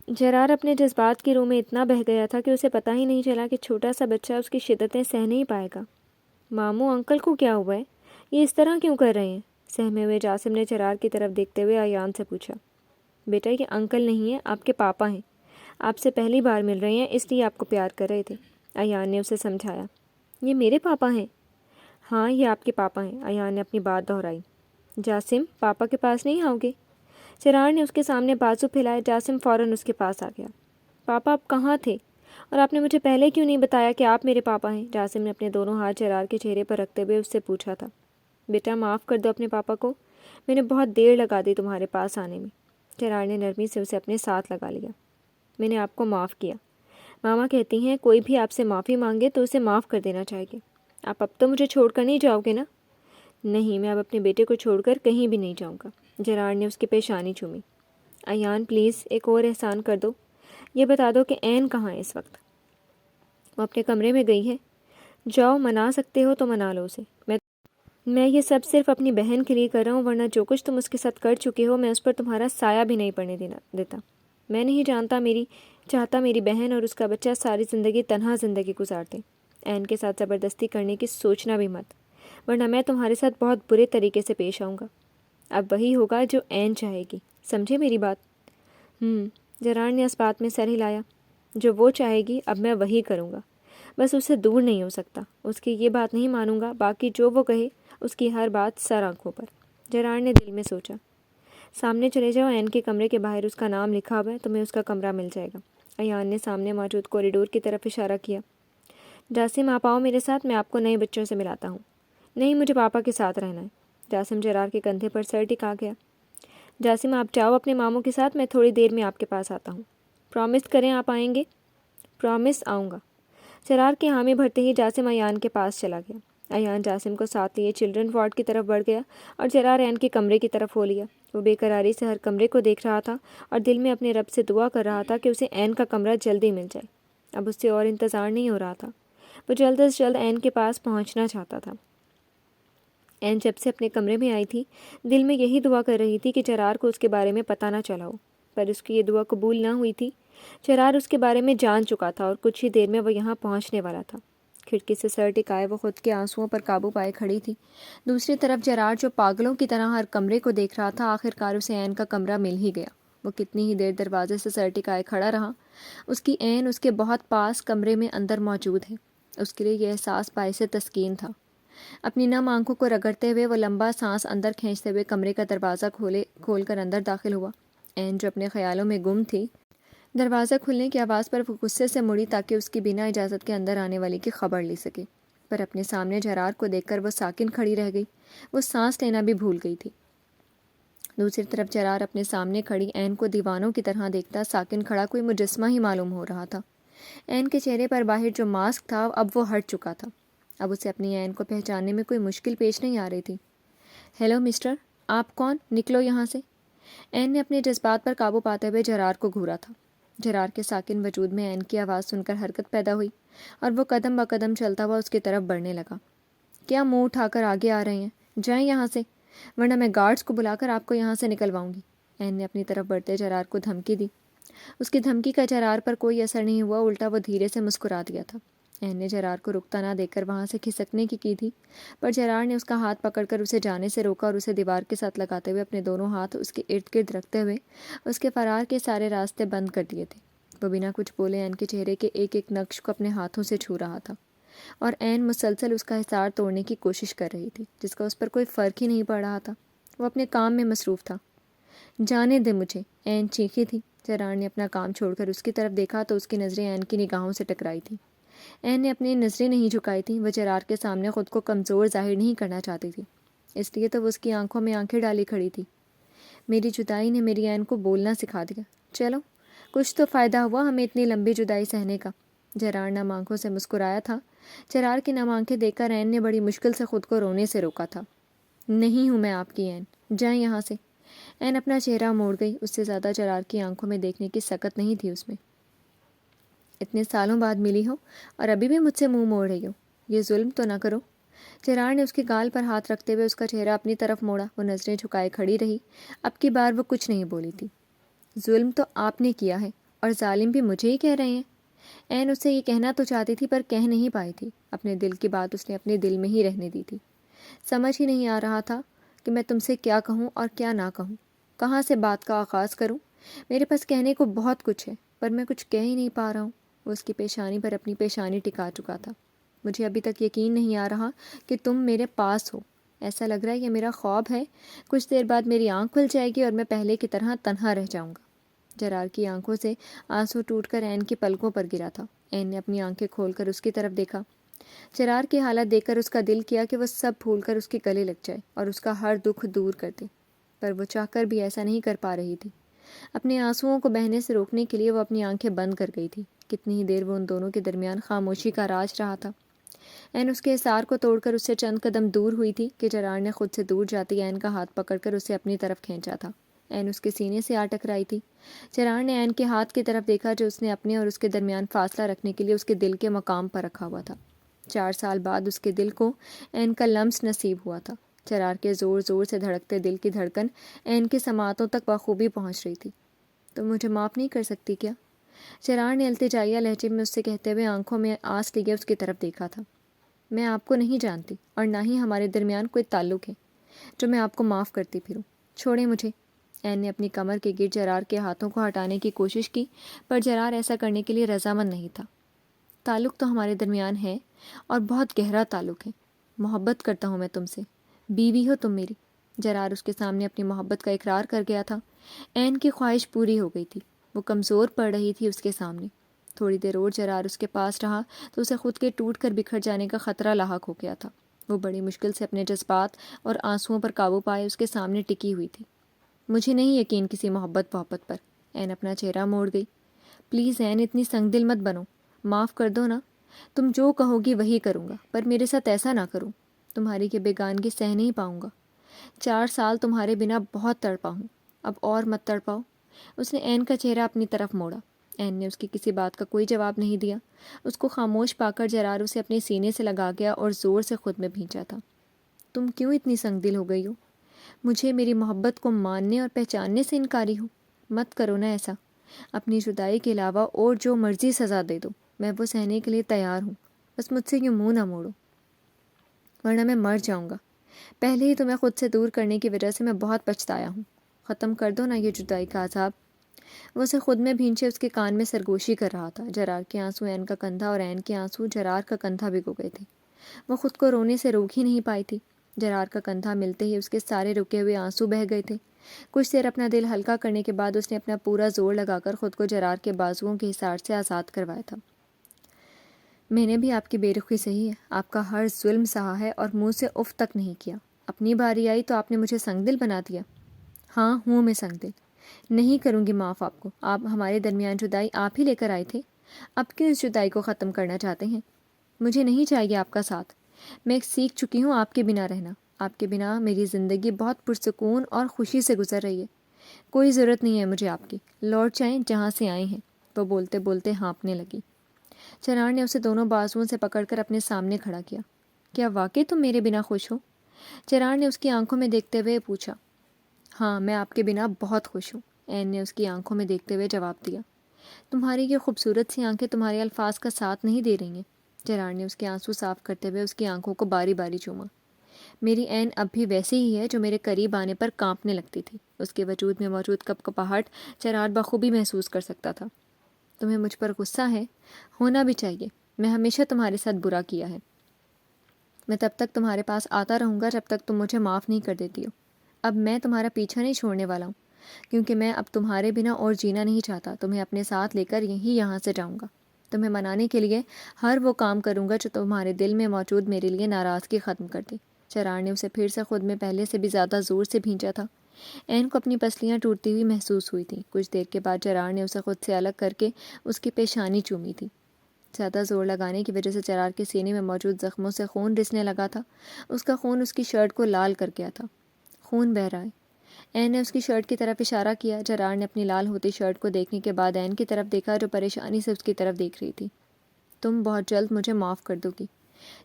[SPEAKER 1] جرار اپنے جذبات کی رو میں اتنا بہہ گیا تھا کہ اسے پتہ ہی نہیں چلا کہ چھوٹا سا بچہ اس کی شدتیں سہ نہیں پائے گا۔ ماموں، انکل کو کیا ہوا ہے؟ یہ اس طرح کیوں کر رہے ہیں؟ سہمے ہوئے جاسم نے جرار کی طرف دیکھتے ہوئے ایان سے پوچھا۔ بیٹا یہ انکل نہیں ہیں، آپ کے پاپا ہیں۔ آپ سے پہلی بار مل رہے ہیں، اس لیے آپ کو پیار کر رہے تھے۔ ایان نے اسے سمجھایا۔ یہ میرے پاپا ہیں؟ ہاں یہ آپ کے پاپا ہیں۔ ایان نے اپنی بات دہرائی۔ جاسم، پاپا کے پاس نہیں آؤ گے؟ جرار نے اس کے سامنے بازو پھیلائے۔ جاسم فوراً اس کے پاس آ گیا۔ پاپا آپ کہاں تھے؟ اور آپ نے مجھے پہلے کیوں نہیں بتایا کہ آپ میرے پاپا ہیں؟ جاسم نے اپنے دونوں ہاتھ جرار کے چہرے پر رکھتے ہوئے اس سے پوچھا تھا۔ بیٹا معاف کر دو اپنے پاپا کو، میں نے بہت دیر لگا دی تمہارے پاس آنے میں۔ جرار نے نرمی سے اسے اپنے ساتھ لگا لیا۔ میں نے آپ کو معاف کیا۔ ماما کہتی ہیں کوئی بھی آپ سے معافی مانگے تو اسے معاف کر دینا چاہیے۔ آپ اب تو مجھے چھوڑ کر نہیں جاؤ گے نا؟ نہیں، میں اب اپنے بیٹے کو چھوڑ کر کہیں بھی نہیں جاؤں گا۔ جرار نے اس کی پیشانی چومی۔ ایان پلیز ایک اور احسان کر دو، یہ بتا دو کہ این کہاں ہے اس وقت؟ وہ اپنے کمرے میں گئی ہے۔ جاؤ، منا سکتے ہو تو منا لو اسے۔ میں یہ سب صرف اپنی بہن کے لیے کر رہا ہوں، ورنہ جو کچھ تم اس کے ساتھ کر چکے ہو میں اس پر تمہارا سایہ بھی نہیں پڑنے دیتا۔ میں نہیں چاہتا میری بہن اور اس کا بچہ ساری زندگی تنہا زندگی گزارتے۔ این کے ساتھ زبردستی کرنے کی سوچنا بھی مت، ورنہ میں تمہارے ساتھ بہت برے طریقے سے پیش آؤں گا۔ اب وہی ہوگا جو این چاہے گی، سمجھے میری بات؟ جرار نے اس بات میں سر ہلایا۔ جو وہ چاہے گی اب میں وہی کروں گا، بس اس سے دور نہیں ہو سکتا۔ اس کی یہ بات نہیں مانوں گا، باقی جو وہ کہے اس کی ہر بات سر آنکھوں پر۔ جرار نے دل میں سوچا۔ سامنے چلے جاؤ، این کے کمرے کے باہر اس کا نام لکھا ہوا ہے، تمہیں اس کا کمرہ مل جائے گا۔ ایان نے سامنے موجود کوریڈور کی طرف اشارہ کیا۔ جاسم آپ آؤ میرے ساتھ، میں آپ کو نئے بچوں سے ملاتا ہوں۔ نہیں، مجھے پاپا کے ساتھ رہنا ہے۔ جاسم جرار کے کندھے پر سر ٹکا گیا۔ جاسم آپ جاؤ اپنے ماموں کے ساتھ، میں تھوڑی دیر میں آپ کے پاس آتا ہوں۔ پرومس کریں آپ آئیں گے؟ پرومس، آؤں گا۔ جرار کے حامی بھرتے ہی جاسم ایان کے پاس چلا گیا۔ ایان جاسم کو ساتھ لیے چلڈرن وارڈ کی طرف بڑھ گیا اور جرار این کے کمرے کی طرف ہو لیا۔ وہ بے قراری سے ہر کمرے کو دیکھ رہا تھا اور دل میں اپنے رب سے دعا کر رہا تھا کہ اسے این کا کمرہ جلدی مل جائے۔ اب اس سے اور انتظار نہیں ہو رہا تھا، وہ جلد از جلد این کے پاس پہنچنا چاہتا تھا۔ این جب سے اپنے کمرے میں آئی تھی دل میں یہی دعا کر رہی تھی کہ جرار کو اس کے بارے میں پتہ نہ چلا ہو، پر اس کی یہ دعا قبول نہ ہوئی تھی۔ جرار اس کے بارے میں جان چکا تھا اور کچھ ہی دیر میں وہ یہاں پہنچنے والا تھا۔ کھڑکی سے سر ٹکائے وہ خود کے آنسوؤں پر قابو پائے کھڑی تھی۔ دوسری طرف جرار جو پاگلوں کی طرح ہر کمرے کو دیکھ رہا تھا، آخر کار اسے این کا کمرہ مل ہی گیا۔ وہ کتنی ہی دیر دروازے سے سر ٹکائے کھڑا رہا، اس کی این اس کے بہت پاس کمرے میں اندر موجود ہے۔ اس کے لیے یہ احساس باعث تسکین تھا۔ اپنی نم آنکھوں کو رگڑتے ہوئے وہ لمبا سانس اندر کھینچتے ہوئے کمرے کا دروازہ کھول کر اندر داخل ہوا۔ این جو اپنے خیالوں میں گم تھی، دروازہ کھلنے کی آواز پر وہ غصے سے مڑی تاکہ اس کی بنا اجازت کے اندر آنے والی کی خبر لے سکے، پر اپنے سامنے جرار کو دیکھ کر وہ ساکن کھڑی رہ گئی۔ وہ سانس لینا بھی بھول گئی تھی۔ دوسری طرف جرار اپنے سامنے کھڑی این کو دیوانوں کی طرح دیکھتا ساکن کھڑا کوئی مجسمہ ہی معلوم ہو رہا تھا۔ این کے چہرے پر باہر جو ماسک تھا اب وہ ہٹ چکا تھا۔ اب اسے اپنی این کو پہچاننے میں کوئی مشکل پیش نہیں آ رہی تھی۔ ہیلو مسٹر، آپ کون؟ نکلو یہاں سے۔ این نے اپنے جذبات پر قابو پاتے ہوئے جرار کو گھورا تھا۔ جرار کے ساکن وجود میں این کی آواز سن کر حرکت پیدا ہوئی اور وہ قدم بہ قدم چلتا ہوا اس کی طرف بڑھنے لگا۔ کیا منہ اٹھا کر آگے آ رہے ہیں؟ جائیں یہاں سے، ورنہ میں گارڈز کو بلا کر آپ کو یہاں سے نکلواؤں گی۔ این نے اپنی طرف بڑھتے جرار کو دھمکی دی۔ اس کی دھمکی کا جرار پر کوئی اثر نہیں ہوا، الٹا وہ دھیرے سے مسکرا دیا تھا۔ این نے جرار کو رکتا نہ دیکھ کر وہاں سے کھسکنے کی تھی، پر جرار نے اس کا ہاتھ پکڑ کر اسے جانے سے روکا اور اسے دیوار کے ساتھ لگاتے ہوئے اپنے دونوں ہاتھ اس کے ارد گرد رکھتے ہوئے اس کے فرار کے سارے راستے بند کر دیے تھے۔ وہ بنا کچھ بولے این کے چہرے کے ایک ایک نقش کو اپنے ہاتھوں سے چھو رہا تھا، اور این مسلسل اس کا حصار توڑنے کی کوشش کر رہی تھی، جس کا اس پر کوئی فرق ہی نہیں پڑ رہا تھا۔ وہ اپنے کام میں مصروف تھا۔ جانے دے مجھے، این چیخی تھی۔ جرار نے اپنا کام چھوڑ کر اس کی طرف دیکھا تو اس کی نظریں این کی نگاہوں سے ٹکرائی تھیں۔ این نے اپنی نظریں نہیں جھکائی تھیں، وہ جرار کے سامنے خود کو کمزور ظاہر نہیں کرنا چاہتی تھی، اس لیے تو وہ اس کی آنکھوں میں آنکھیں ڈالی کھڑی تھی۔ میری جدائی نے میری این کو بولنا سکھا دیا۔ چلو، کچھ تو فائدہ ہوا ہمیں اتنی لمبی جدائی سہنے کا۔ جرار نم آنکھوں سے مسکرایا تھا۔ جرار کی نم آنکھیں دیکھ کر این نے بڑی مشکل سے خود کو رونے سے روکا تھا۔ نہیں ہوں میں آپ کی این، جائیں یہاں سے۔ این اپنا چہرہ موڑ گئی، اس سے زیادہ جرار کی آنکھوں میں دیکھنے کی سکت نہیں تھی اس میں۔ اتنے سالوں بعد ملی ہو اور ابھی بھی مجھ سے منہ موڑ رہی ہو، یہ ظلم تو نہ کرو۔ جرار نے اس کے گال پر ہاتھ رکھتے ہوئے اس کا چہرہ اپنی طرف موڑا۔ وہ نظریں جھکائے کھڑی رہی، اب کی بار وہ کچھ نہیں بولی تھی۔ ظلم تو آپ نے کیا ہے، اور ظالم بھی مجھے ہی کہہ رہے ہیں۔ این اس سے یہ کہنا تو چاہتی تھی پر کہہ نہیں پائی تھی۔ اپنے دل کی بات اس نے اپنے دل میں ہی رہنے دی تھی۔ سمجھ ہی نہیں آ رہا تھا کہ میں تم سے کیا کہوں اور کیا نہ کہوں، کہاں سے بات کا آغاز کروں۔ میرے پاس کہنے کو بہت کچھ ہے، پر میں کچھ کہہ ہی نہیں پا رہا ہوں۔ وہ اس کی پیشانی پر اپنی پیشانی ٹکا چکا تھا۔ مجھے ابھی تک یقین نہیں آ رہا کہ تم میرے پاس ہو۔ ایسا لگ رہا ہے یہ میرا خواب ہے، کچھ دیر بعد میری آنکھ کھل جائے گی اور میں پہلے کی طرح تنہا رہ جاؤں گا۔ جرار کی آنکھوں سے آنسو ٹوٹ کر این کی پلکوں پر گرا تھا۔ این نے اپنی آنکھیں کھول کر اس کی طرف دیکھا۔ جرار کی حالت دیکھ کر اس کا دل کیا کہ وہ سب بھول کر اس کے گلے لگ جائے اور اس کا ہر دکھ دور کر دے، پر وہ چاہ کر بھی ایسا نہیں کر پا رہی تھی۔ اپنے آنسوؤں کو بہنے سے روکنے کے لیے وہ اپنی آنکھیں بند کر گئی تھی۔ کتنی ہی دیر وہ ان دونوں کے درمیان خاموشی کا راج رہا تھا۔ این اس کے حصار کو توڑ کر اس سے چند قدم دور ہوئی تھی کہ جرار نے خود سے دور جاتی این کا ہاتھ پکڑ کر اسے اپنی طرف کھینچا تھا۔ این اس کے سینے سے آ ٹکرائی تھی۔ جرار نے این کے ہاتھ کی طرف دیکھا جو اس نے اپنے اور اس کے درمیان فاصلہ رکھنے کے لیے اس کے دل کے مقام پر رکھا ہوا تھا۔ 4 سال بعد اس کے دل کو این کا لمس نصیب ہوا تھا۔ جرار کے زور زور سے دھڑکتے دل کی دھڑکن این کی سماعتوں تک بخوبی پہنچ رہی تھی۔ تم مجھے معاف نہیں کر سکتی کیا؟ جرار نے التجائیہ لہجے میں اس سے کہتے ہوئے آنکھوں میں آس لیے اس کی طرف دیکھا تھا۔ میں آپ کو نہیں جانتی اور نہ ہی ہمارے درمیان کوئی تعلق ہے جو میں آپ کو معاف کرتی پھروں۔ چھوڑیں مجھے۔ این نے اپنی کمر کے گرد جرار کے ہاتھوں کو ہٹانے کی کوشش کی، پر جرار ایسا کرنے کے لیے رضامند نہیں تھا۔ تعلق تو ہمارے درمیان ہے اور بہت گہرا تعلق ہے۔ محبت کرتا ہوں میں تم سے، بیوی ہو تم میری۔ جرار اس کے سامنے اپنی محبت کا اقرار کر گیا تھا۔ این کی خواہش پوری ہو گئی تھی، وہ کمزور پڑ رہی تھی اس کے سامنے۔ تھوڑی دیر اور جرار اس کے پاس رہا تو اسے خود کے ٹوٹ کر بکھر جانے کا خطرہ لاحق ہو گیا تھا۔ وہ بڑی مشکل سے اپنے جذبات اور آنسوؤں پر قابو پائے اس کے سامنے ٹکی ہوئی تھی۔ مجھے نہیں یقین کسی محبت پر۔ این اپنا چہرہ موڑ گئی۔ پلیز این، اتنی سنگ دل مت بنو، معاف کر دو نا۔ تم جو کہو گی وہی کروں گا، پر میرے ساتھ ایسا نہ کرو۔ تمہاری یہ بیگانگی سہ نہیں پاؤں گا۔ 4 سال تمہارے بنا بہت تڑپا ہوں، اب اور مت تڑپاؤ۔ اس نے این کا چہرہ اپنی طرف موڑا۔ این نے اس کی کسی بات کا کوئی جواب نہیں دیا۔ اس کو خاموش پا کر جرار اسے اپنے سینے سے لگا گیا اور زور سے خود میں بھینچا تھا۔ تم کیوں اتنی سنگ دل ہو گئی ہو؟ مجھے میری محبت کو ماننے اور پہچاننے سے انکاری ہو؟ مت کرو نا ایسا۔ اپنی جدائی کے علاوہ اور جو مرضی سزا دے دو، میں وہ سہنے کے لیے تیار ہوں، بس مجھ سے یوں منہ نہ موڑو، ورنہ میں مر جاؤں گا۔ پہلے ہی تمہیں خود سے دور کرنے کی وجہ سے میں بہت پچھتایا ہوں۔ ختم کر دو نا یہ جدائی کا عذاب۔ وہ اسے خود میں بھینچے اس کے کان میں سرگوشی کر رہا تھا۔ جرار کے آنسو این کا کندھا اور این کے آنسو جرار کا کندھا بھگو گئے تھے۔ وہ خود کو رونے سے روک ہی نہیں پائی تھی۔ جرار کا کندھا ملتے ہی اس کے سارے رکے ہوئے آنسو بہہ گئے تھے۔ کچھ دیر اپنا دل ہلکا کرنے کے بعد اس نے اپنا پورا زور لگا کر خود کو جرار کے بازوؤں کے حصار سے آزاد کروایا تھا۔ میں نے بھی آپ کی بے رخی سہی ہے، آپ کا ہر ظلم سہا ہے اور منہ سے اف تک نہیں کیا۔ اپنی باری آئی تو آپ نے مجھے سنگ دل بنا دیا۔ ہاں ہوں میں سنگ دل، نہیں کروں گی معاف آپ کو۔ آپ ہمارے درمیان جدائی آپ ہی لے کر آئے تھے، اب کیوں اس جدائی کو ختم کرنا چاہتے ہیں؟ مجھے نہیں چاہیے آپ کا ساتھ، میں سیکھ چکی ہوں آپ کے بنا رہنا۔ آپ کے بنا میری زندگی بہت پرسکون اور خوشی سے گزر رہی ہے، کوئی ضرورت نہیں ہے مجھے آپ کی، لوٹ جائیں جہاں سے آئے ہیں۔ وہ بولتے بولتے ہانپنے لگی۔ چرار نے اسے دونوں بازوؤں سے پکڑ کر اپنے سامنے کھڑا کیا۔ کیا واقعی تم میرے بنا خوش ہو؟ چرار نے اس کی آنکھوں میں دیکھتے ہوئے پوچھا۔ ہاں میں آپ کے بنا بہت خوش ہوں، عین نے اس کی آنکھوں میں دیکھتے ہوئے جواب دیا۔ تمہاری یہ خوبصورت سی آنکھیں تمہارے الفاظ کا ساتھ نہیں دے رہی ہیں۔ چرار نے اس کے آنسو صاف کرتے ہوئے اس کی آنکھوں کو باری باری چوما۔ میری عین اب بھی ویسی ہی ہے جو میرے قریب آنے پر کانپنے لگتی تھی۔ اس کے وجود میں موجود کپکپاہٹ چرار بخوبی محسوس کر سکتا تھا۔ تمہیں مجھ پر غصہ ہے؟ ہونا بھی چاہیے، میں ہمیشہ تمہارے ساتھ برا کیا ہے۔ میں تب تک تمہارے پاس آتا رہوں گا جب تک تم مجھے معاف نہیں کر دیتی ہو۔ اب میں تمہارا پیچھا نہیں چھوڑنے والا ہوں، کیونکہ میں اب تمہارے بنا اور جینا نہیں چاہتا۔ تمہیں اپنے ساتھ لے کر یہاں سے جاؤں گا۔ تمہیں منانے کے لیے ہر وہ کام کروں گا جو تمہارے دل میں موجود میرے لیے ناراضگی ختم کر دے۔ چرار نے اسے پھر سے خود میں پہلے سے بھی زیادہ زور سے بھینچا تھا۔ عین کو اپنی پسلیاں ٹوٹتی ہوئی محسوس ہوئی تھیں۔ کچھ دیر کے بعد چرار نے اسے خود سے الگ کر کے اس کی پیشانی چومی تھی۔ زیادہ زور لگانے کی وجہ سے چرار کے سینے میں موجود زخموں سے خون رسنے لگا تھا۔ اس کا خون اس کی شرٹ کو لال کر گیا تھا۔ خون بہہ رہا ہے۔ عین نے اس کی شرٹ کی طرف اشارہ کیا۔ چرار نے اپنی لال ہوتی شرٹ کو دیکھنے کے بعد عین کی طرف دیکھا جو پریشانی سے اس کی طرف دیکھ رہی تھی۔ تم بہت جلد مجھے معاف کر دو گی۔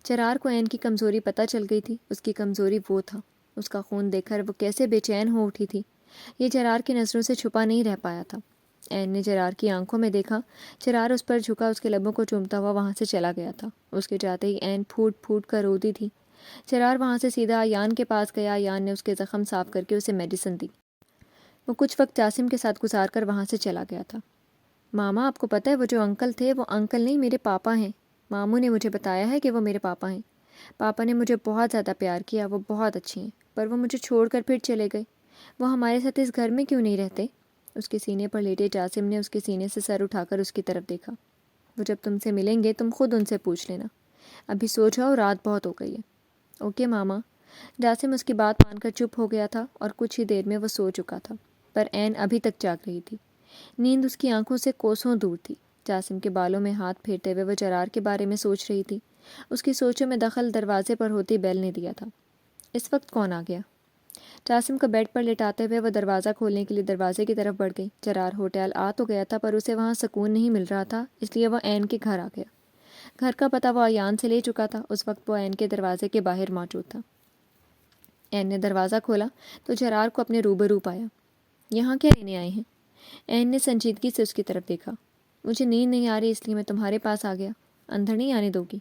[SPEAKER 1] چرار کو عین کی کمزوری پتہ چل گئی تھی۔ اس کی کمزوری وہ تھا، اس کا خون دیکھ کر وہ کیسے بے چین ہو اٹھی تھی، یہ چرار کی نظروں سے چھپا نہیں رہ پایا تھا۔ عین نے چرار کی آنکھوں میں دیکھا۔ چرار اس پر جھکا اس کے لبوں کو چومتا ہوا وہاں سے چلا گیا تھا۔ اس کے جاتے ہی عین پھوٹ پھوٹ کر روتی تھی۔ چرار وہاں سے سیدھا ایان کے پاس گیا۔ ایان نے اس کے زخم صاف کر کے اسے میڈیسن دی۔ وہ کچھ وقت جاسم کے ساتھ گزار کر وہاں سے چلا گیا تھا۔ ماما آپ کو پتہ ہے وہ جو انکل تھے وہ انکل نہیں میرے پاپا ہیں۔ ماموں نے مجھے بتایا ہے کہ وہ میرے پاپا ہیں۔ پاپا نے مجھے بہت زیادہ پیار کیا، وہ بہت اچھے ہیں، پر وہ مجھے چھوڑ کر پھر چلے گئے۔ وہ ہمارے ساتھ اس گھر میں کیوں نہیں رہتے؟ اس کے سینے پر لیٹے جاسم نے اس کے سینے سے سر اٹھا کر اس کی طرف دیکھا۔ وہ جب تم سے ملیں گے تم خود ان سے پوچھ لینا۔ ابھی سو جاؤ، رات بہت ہو گئی ہے۔ اوکے ماما۔ جاسم اس کی بات مان کر چپ ہو گیا تھا اور کچھ ہی دیر میں وہ سو چکا تھا، پر عین ابھی تک جاگ رہی تھی۔ نیند اس کی آنکھوں سے کوسوں دور تھی۔ جاسم کے بالوں میں ہاتھ پھیرتے ہوئے وہ چرار کے بارے میں سوچ رہی تھی۔ اس کی سوچوں میں دخل دروازے پر ہوتی بیل نے دیا تھا۔ اس وقت کون آ گیا؟ جاسم کو بیڈ پر لٹاتے ہوئے وہ دروازہ کھولنے کے لیے دروازے کی طرف بڑھ گئی۔ چرار ہوٹل آ تو گیا تھا پر اسے وہاں سکون نہیں مل رہا تھا، اس لیے وہ عین کے گھر آ گیا۔ گھر کا پتہ وہ ایان سے لے چکا تھا۔ اس وقت وہ عین کے دروازے کے باہر موجود تھا۔ عین نے دروازہ کھولا تو چرار کو اپنے روبرو پایا۔ یہاں کیا لینے آئے ہیں؟ عین نے سنجیدگی سے اس کی طرف دیکھا۔ مجھے نیند نہیں آ رہی اس لیے میں تمہارے پاس آ گیا۔ اندر نہیں آنے دو گی؟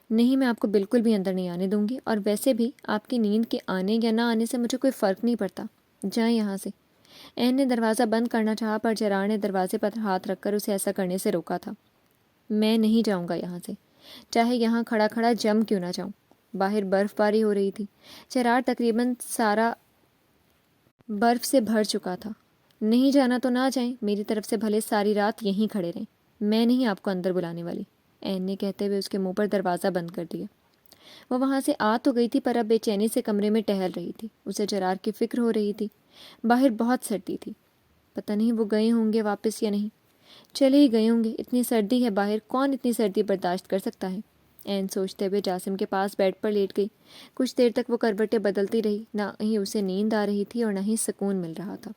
[SPEAKER 1] نہیں، میں آپ کو بالکل بھی اندر نہیں آنے دوں گی، اور ویسے بھی آپ کی نیند کے آنے یا نہ آنے سے مجھے کوئی فرق نہیں پڑتا۔ جائیں یہاں سے۔ عین نے دروازہ بند کرنا چاہا پر چرار نے دروازے پر ہاتھ رکھ کر اسے ایسا کرنے سے روکا تھا۔ میں نہیں جاؤں گا یہاں سے، چاہے یہاں کھڑا کھڑا جم کیوں نہ جاؤں۔ باہر برف باری ہو رہی تھی۔ چرار تقریباً سارا برف سے بھر چکا تھا۔ نہیں جانا تو نہ جائیں، میری طرف سے بھلے ساری رات یہیں کھڑے رہیں، میں نہیں آپ کو اندر بلانے والی، عین نے کہتے ہوئے اس کے منہ پر دروازہ بند کر دیا۔ وہ وہاں سے آ تو گئی تھی پر اب بے چینی سے کمرے میں ٹہل رہی تھی۔ اسے چرار کی فکر ہو رہی تھی۔ باہر بہت سردی تھی، پتہ نہیں وہ گئے ہوں گے واپس یا نہیں۔ چلے ہی گئے ہوں گے، اتنی سردی ہے باہر، کون اتنی سردی برداشت کر سکتا ہے؟ عین سوچتے ہوئے جاسم کے پاس بیڈ پر لیٹ گئی۔ کچھ دیر تک وہ کروٹیں بدلتی رہی، نہ ہی اسے نیند آ رہی تھی اور نہ ہی سکون مل رہا تھا۔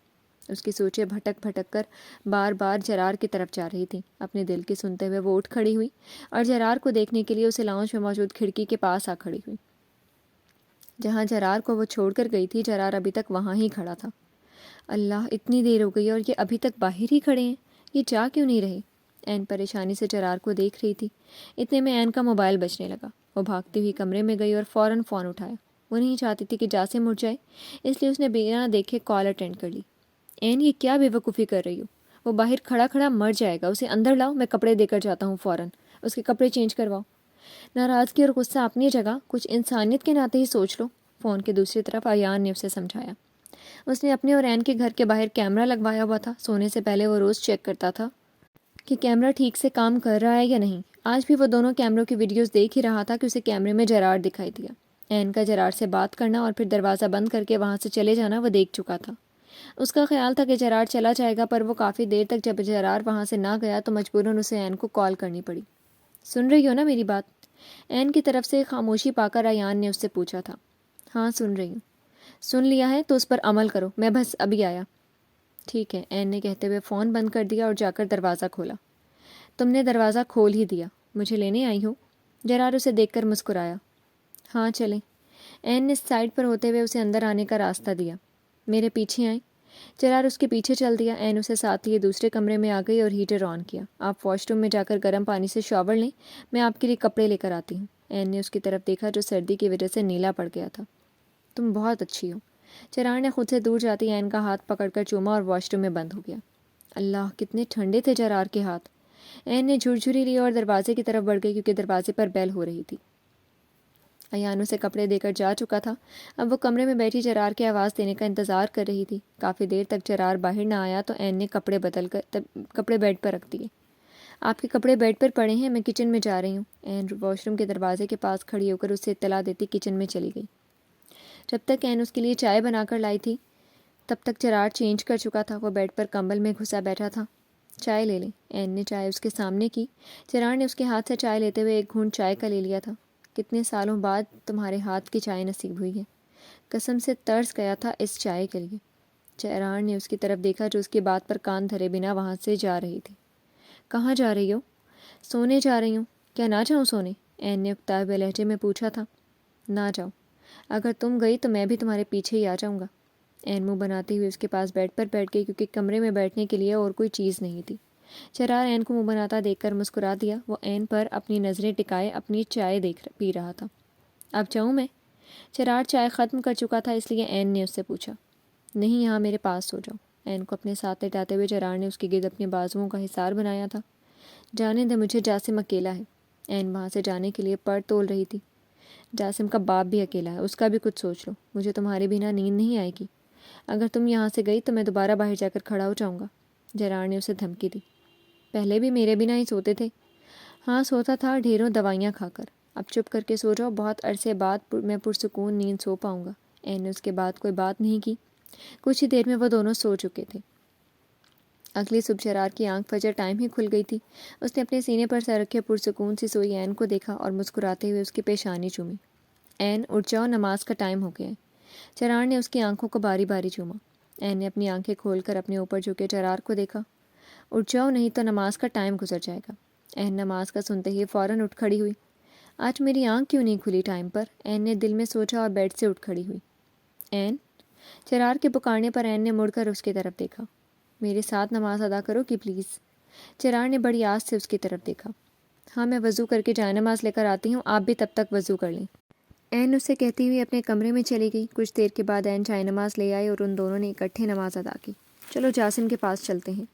[SPEAKER 1] اس کی سوچیں بھٹک بھٹک کر بار بار چرار کی طرف جا رہی تھیں۔ اپنے دل کی سنتے ہوئے وہ اٹھ کھڑی ہوئی اور چرار کو دیکھنے کے لیے اسے لاؤنج میں موجود کھڑکی کے پاس آ کھڑی ہوئی۔ جہاں چرار کو وہ چھوڑ کر گئی تھی چرار ابھی تک وہاں ہی کھڑا تھا۔ اللہ، اتنی دیر ہو گئی اور یہ ابھی تک باہر ہی کھڑے ہیں، یہ جا کیوں نہیں رہے؟ عین پریشانی سے چرار کو دیکھ رہی تھی۔ اتنے میں عین کا موبائل بجنے لگا۔ وہ بھاگتی ہوئی کمرے میں گئی اور فوراً فون اٹھایا۔ وہ نہیں چاہتی تھی کہ جاسم اٹھ جائے، اس لیے اس نے بنا دیکھے کال اٹینڈ کر لی۔ عین یہ کیا بے وقوفی کر رہی ہو؟ وہ باہر کھڑا کھڑا مر جائے گا، اسے اندر لاؤ، میں کپڑے دے کر جاتا ہوں فوراً، اس کے کپڑے چینج کرواؤ۔ ناراضگی اور غصہ اپنی جگہ، کچھ انسانیت کے ناطے ہی سوچ لو۔ فون کے دوسری طرف ایان نے اسے سمجھایا۔ اس نے اپنے اور عین کے گھر کے باہر کیمرہ لگوایا ہوا تھا۔ سونے سے پہلے وہ روز چیک کرتا تھا کہ کیمرہ ٹھیک سے کام کر رہا ہے یا نہیں۔ آج بھی وہ دونوں کیمروں کی ویڈیوز دیکھ ہی رہا تھا کہ اسے کیمرے میں جیرارڈ دکھائی دیا۔ عین کا جیرارڈ سے بات کرنا اور پھر دروازہ بند کر کے وہاں سے چلے جانا وہ دیکھ چکا تھا۔ اس کا خیال تھا کہ جیرارڈ چلا جائے گا، پر وہ کافی دیر تک جب جیرارڈ وہاں سے نہ گیا تو مجبوراً اسے عین کو کال کرنی پڑی۔ سن رہی ہو نا میری بات؟ عین کی طرف سے خاموشی پا کر ایان نے اس سے پوچھا تھا۔ ہاں سن رہی ہوں۔ سن لیا ہے تو اس پر عمل کرو، میں بس ابھی آیا۔ ٹھیک ہے، عین نے کہتے ہوئے فون بند کر دیا اور جا کر دروازہ کھولا۔ تم نے دروازہ کھول ہی دیا، مجھے لینے آئی ہو؟ جیرارڈ اسے دیکھ کر مسکرایا۔ ہاں چلیں۔ عین نے سائڈ پر ہوتے ہوئے اسے اندر آنے کا راستہ دیا۔ میرے پیچھے آئیں۔ جیرارڈ اس کے پیچھے چل دیا۔ عین اسے ساتھ لیے دوسرے کمرے میں آ گئی اور ہیٹر آن کیا۔ آپ واش روم میں جا کر گرم پانی سے شاور لیں، میں آپ کے لیے کپڑے لے کر آتی ہوں۔ عین نے اس کی طرف دیکھا جو سردی کی وجہ سے نیلا پڑ گیا تھا۔ تم بہت اچھی ہو۔ جیرارڈ نے خود سے دور جاتی عین کا ہاتھ پکڑ کر چوما اور واش روم میں بند ہو گیا۔ اللہ کتنے ٹھنڈے تھے جیرارڈ کے ہاتھ۔ عین نے جھرجھری لی اور دروازے کی طرف بڑھ گئی کیونکہ دروازے پر بیل ہو رہی تھی۔ ایان اسے کپڑے دے کر جا چکا تھا۔ اب وہ کمرے میں بیٹھی جیرارڈ کی آواز دینے کا انتظار کر رہی تھی۔ کافی دیر تک جیرارڈ باہر نہ آیا تو عین نے کپڑے بیڈ پر رکھ دیے۔ آپ کے کپڑے بیڈ پر پڑے ہیں، میں کچن میں جا رہی ہوں۔ عین واش روم کے دروازے کے پاس کھڑی ہو کر اسے اطلاع دیتی کچن میں چلی گئی۔ جب تک عین اس کے لیے چائے بنا کر لائی تھی تب تک جیرارڈ چینج کر چکا تھا۔ وہ بیڈ پر کمبل میں گھسا بیٹھا تھا۔ چائے لے لیں۔ عین نے چائے اس کے سامنے کی۔ جیرارڈ نے اس کے ہاتھ سے چائے لیتے ہوئے ایک گھونٹ چائے کا لے لیا تھا۔ کتنے سالوں بعد تمہارے ہاتھ کی چائے نصیب ہوئی ہے، قسم سے ترس گیا تھا اس چائے کے لیے۔ جیرارڈ نے اس کی طرف دیکھا جو اس کی بات پر کان دھرے بنا وہاں سے جا رہی تھی۔ کہاں جا رہی ہو؟ سونے جا رہی ہوں۔ کیا نہ جاؤں سونے؟ عین نے اکتائے ہوئے لہجے میں پوچھا تھا۔ نہ جاؤ، اگر تم گئی تو میں بھی تمہارے پیچھے ہی آ جاؤں گا۔ عین منہ بناتی ہوئی اس کے پاس بیڈ پر بیٹھ گئی کیونکہ کمرے میں بیٹھنے کے لیے اور کوئی چیز نہیں تھی۔ جیرارڈ عین کو منہ بناتا دیکھ کر مسکرا دیا۔ وہ عین پر اپنی نظریں ٹکائے اپنی چائے پی رہا تھا۔ اب جاؤں میں؟ جیرارڈ چائے ختم کر چکا تھا، اس لیے عین نے اس سے پوچھا۔ نہیں، یہاں میرے پاس سو جاؤ۔ عین کو اپنے ساتھ لٹاتے ہوئے جیرارڈ نے اس کے گرد اپنے بازوؤں کا حصار بنایا تھا۔ جانے دے مجھے، جاسم اکیلا ہے۔ عین وہاں سے جانے کے لیے پر تول رہی تھی۔ جاسم کا باپ بھی اکیلا ہے، اس کا بھی کچھ سوچ لو۔ مجھے تمہارے بنا نیند نہیں آئے گی۔ اگر تم یہاں سے گئی تو میں دوبارہ باہر جا کر کھڑا ہو جاؤں گا۔ جیرارڈ نے اسے دھمکی دی۔ پہلے بھی میرے بنا ہی سوتے تھے۔ ہاں سوتا تھا، ڈھیروں دوائیاں کھا کر۔ اب چپ کر کے سو جاؤ، بہت عرصے بعد میں پرسکون نیند سو پاؤں گا۔ عین نے اس کے بعد کوئی بات نہیں کی۔ کچھ ہی دیر میں وہ دونوں سو چکے تھے۔ اگلی صبح جیرارڈ کی آنکھ فجر ٹائم ہی کھل گئی تھی۔ اس نے اپنے سینے پر سر رکھے پرسکون سی سوئی عین کو دیکھا اور مسکراتے ہوئے اس کی پیشانی چومی۔ عین اٹھ جاؤ، نماز کا ٹائم ہو گیا ہے۔ جیرارڈ نے اس کی آنکھوں کو باری باری چوما۔ عین نے اپنی آنکھیں کھول کر اپنے اوپر جھکے جیرارڈ کو دیکھا۔ اٹھ جاؤ نہیں تو نماز کا ٹائم گزر جائے گا۔ عین نماز کا سنتے ہی فوراً اٹھ کھڑی ہوئی۔ آج میری آنکھ کیوں نہیں کھلی ٹائم پر؟ عین نے دل میں سوچا اور بیڈ سے اٹھ کھڑی ہوئی۔ عین؟ جیرارڈ کے پکارنے پر عین نے مڑ کر اس کی طرف دیکھا۔ میرے ساتھ نماز ادا کرو گی پلیز؟ جیرارڈ نے بڑی آس سے اس کی طرف دیکھا۔ ہاں میں وضو کر کے جائے نماز لے کر آتی ہوں، آپ بھی تب تک وضو کر لیں۔ عین اسے کہتی ہوئی اپنے کمرے میں چلی گئی۔ کچھ دیر کے بعد عین چائے نماز لے آئی اور ان دونوں نے اکٹھے نماز ادا کی۔ چلو جاسم کے پاس چلتے ہیں۔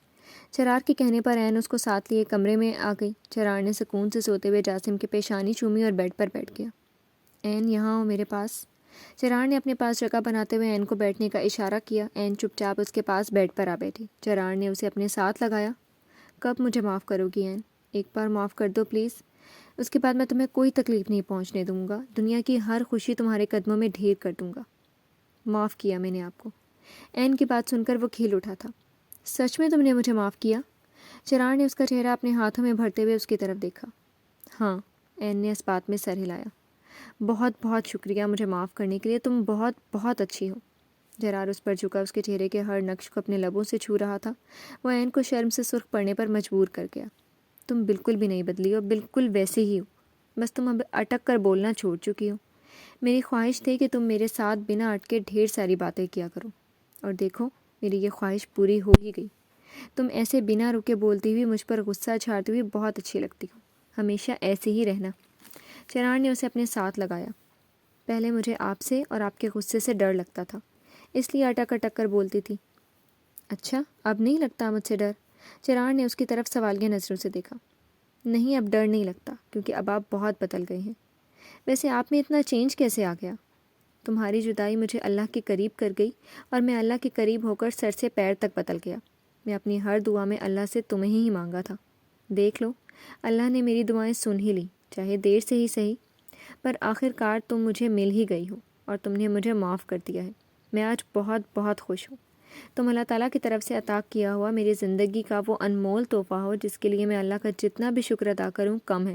[SPEAKER 1] جیرارڈ کے کہنے پر عین اس کو ساتھ لیے کمرے میں آ گئی۔ جیرارڈ نے سکون سے سوتے ہوئے جاسم کی پیشانی چومی اور بیڈ پر بیٹھ گیا۔ عین یہاں ہو میرے پاس۔ جیرارڈ نے اپنے پاس جگہ بناتے ہوئے عین کو بیٹھنے کا اشارہ کیا۔ عین چپ چاپ اس کے پاس بیڈ پر آ بیٹھی۔ جیرارڈ نے اسے اپنے ساتھ لگایا۔ کب مجھے معاف کرو گی عین؟ ایک بار معاف کر دو پلیز، اس کے بعد میں تمہیں کوئی تکلیف نہیں پہنچنے دوں گا۔ دنیا کی ہر خوشی تمہارے قدموں میں ڈھیر کر دوں گا۔ معاف کیا میں نے آپ کو۔ عین کی بات سن کر وہ کھیل اٹھا تھا۔ سچ میں تم نے مجھے معاف کیا؟ جیرارڈ نے اس کا چہرہ اپنے ہاتھوں میں بھرتے ہوئے اس کی طرف دیکھا۔ ہاں، عین نے اس بات میں سر ہلایا۔ بہت بہت شکریہ مجھے معاف کرنے کے لیے، تم بہت بہت اچھی ہو۔ جیرارڈ اس پر جھکا، اس کے چہرے کے ہر نقش کو اپنے لبوں سے چھو رہا تھا۔ وہ عین کو شرم سے سرخ پڑنے پر مجبور کر گیا۔ تم بالکل بھی نہیں بدلی ہو، بالکل ویسے ہی ہو، بس تم اب اٹک کر بولنا چھوڑ چکی ہو۔ میری خواہش تھی کہ تم میرے ساتھ بنا اٹکے ڈھیر ساری باتیں کیا کرو، اور دیکھو میری یہ خواہش پوری ہو ہی گئی۔ تم ایسے بنا رکے بولتی ہوئی، مجھ پر غصہ جھاڑتی ہوئی بہت اچھی لگتی ہو۔ ہمیشہ ایسے ہی رہنا۔ جیرارڈ نے اسے اپنے ساتھ لگایا۔ پہلے مجھے آپ سے اور آپ کے غصے سے ڈر لگتا تھا، اس لیے اٹک اٹک کر بولتی تھی۔ اچھا، اب نہیں لگتا مجھ سے ڈر؟ جیرارڈ نے اس کی طرف سوالیہ نظروں سے دیکھا۔ نہیں، اب ڈر نہیں لگتا کیونکہ اب آپ بہت بدل گئے ہیں۔ ویسے آپ میں اتنا چینج کیسے آ گیا؟ تمہاری جدائی مجھے اللہ کے قریب کر گئی اور میں اللہ کے قریب ہو کر سر سے پیر تک بدل گیا۔ میں اپنی ہر دعا میں اللہ سے تمہیں ہی مانگا تھا۔ دیکھ لو، اللہ نے میری دعائیں سن ہی لی، چاہے دیر سے ہی صحیح، پر آخر کار تم مجھے مل ہی گئی ہو اور تم نے مجھے معاف کر دیا ہے۔ میں آج بہت بہت خوش ہوں۔ تم اللہ تعالیٰ کی طرف سے عطا کیا ہوا میری زندگی کا وہ انمول تحفہ ہو جس کے لیے میں اللہ کا جتنا بھی شکر ادا کروں کم ہے۔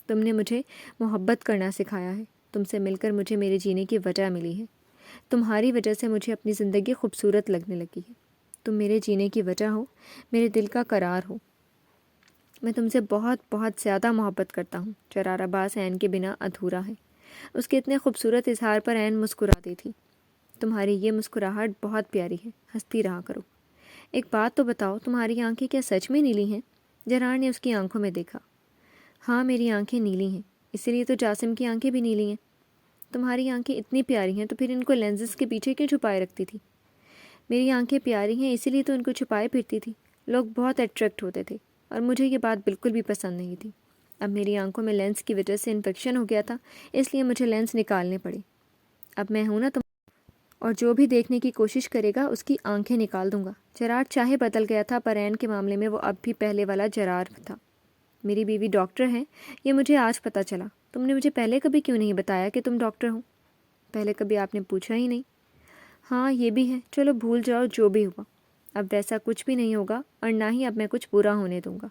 [SPEAKER 1] تم نے مجھے محبت کرنا سکھایا ہے۔ تم سے مل کر مجھے میرے جینے کی وجہ ملی ہے۔ تمہاری وجہ سے مجھے اپنی زندگی خوبصورت لگنے لگی ہے۔ تم میرے جینے کی وجہ ہو، میرے دل کا قرار ہو۔ میں تم سے بہت بہت زیادہ محبت کرتا ہوں۔ جرار عباس عین کے بنا ادھورا ہے۔ اس کے اتنے خوبصورت اظہار پر عین مسکراتی تھی۔ تمہاری یہ مسکراہٹ بہت پیاری ہے، ہنستی رہا کرو۔ ایک بات تو بتاؤ، تمہاری آنکھیں کیا سچ میں نیلی ہیں؟ جرار نے اس کی آنکھوں میں دیکھا۔ ہاں، میری آنکھیں نیلی ہیں، اسی لیے تو جاسم کی آنکھیں بھی نیلی ہیں۔ تمہاری آنکھیں اتنی پیاری ہیں تو پھر ان کو لینزز کے پیچھے کیوں چھپائے رکھتی تھی؟ میری آنکھیں پیاری ہیں اسی لیے تو ان کو چھپائے پھرتی تھی۔ لوگ بہت اٹریکٹ ہوتے تھے اور مجھے یہ بات بالکل بھی پسند نہیں تھی۔ اب میری آنکھوں میں لینس کی وجہ سے انفیکشن ہو گیا تھا، اس لیے مجھے لینس نکالنے پڑے۔ اب میں ہوں نا تم، اور جو بھی دیکھنے کی کوشش کرے گا اس کی آنکھیں نکال دوں گا۔ جرار چاہے بدل گیا تھا پر عین کے معاملے میں وہ اب بھی پہلے والا جرار تھا۔ میری بیوی ڈاکٹر ہے، یہ مجھے آج پتہ چلا۔ تم نے مجھے پہلے کبھی کیوں نہیں بتایا کہ تم ڈاکٹر ہو؟ پہلے کبھی آپ نے پوچھا ہی نہیں۔ ہاں یہ بھی ہے، چلو بھول جاؤ جو بھی ہوا۔ اب ویسا کچھ بھی نہیں ہوگا اور نہ ہی اب میں کچھ برا ہونے دوں گا۔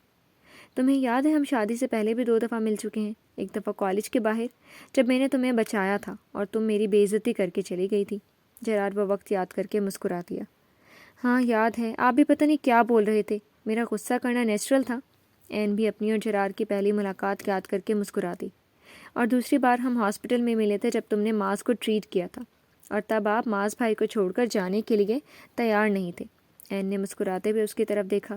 [SPEAKER 1] تمہیں یاد ہے ہم شادی سے پہلے بھی 2 دفعہ مل چکے ہیں۔ ایک دفعہ کالج کے باہر جب میں نے تمہیں بچایا تھا اور تم میری بے عزتی کر کے چلی گئی تھی۔ جرار وہ وقت یاد کر کے مسکرا دیا۔ ہاں یاد ہے، آپ بھی پتہ نہیں کیا بول رہے تھے۔ میرا غصہ کرنا نیچرل تھا۔ عین بھی اپنی اور جرار کی پہلی ملاقات یاد کر کے مسکرا دی۔ اور دوسری بار ہم ہاسپٹل میں ملے تھے جب تم نے معاذ کو ٹریٹ کیا تھا، اور تب آپ معاذ بھائی کو چھوڑ کر جانے کے لیے تیار نہیں تھے۔ عین نے مسکراتے ہوئے اس کی طرف دیکھا۔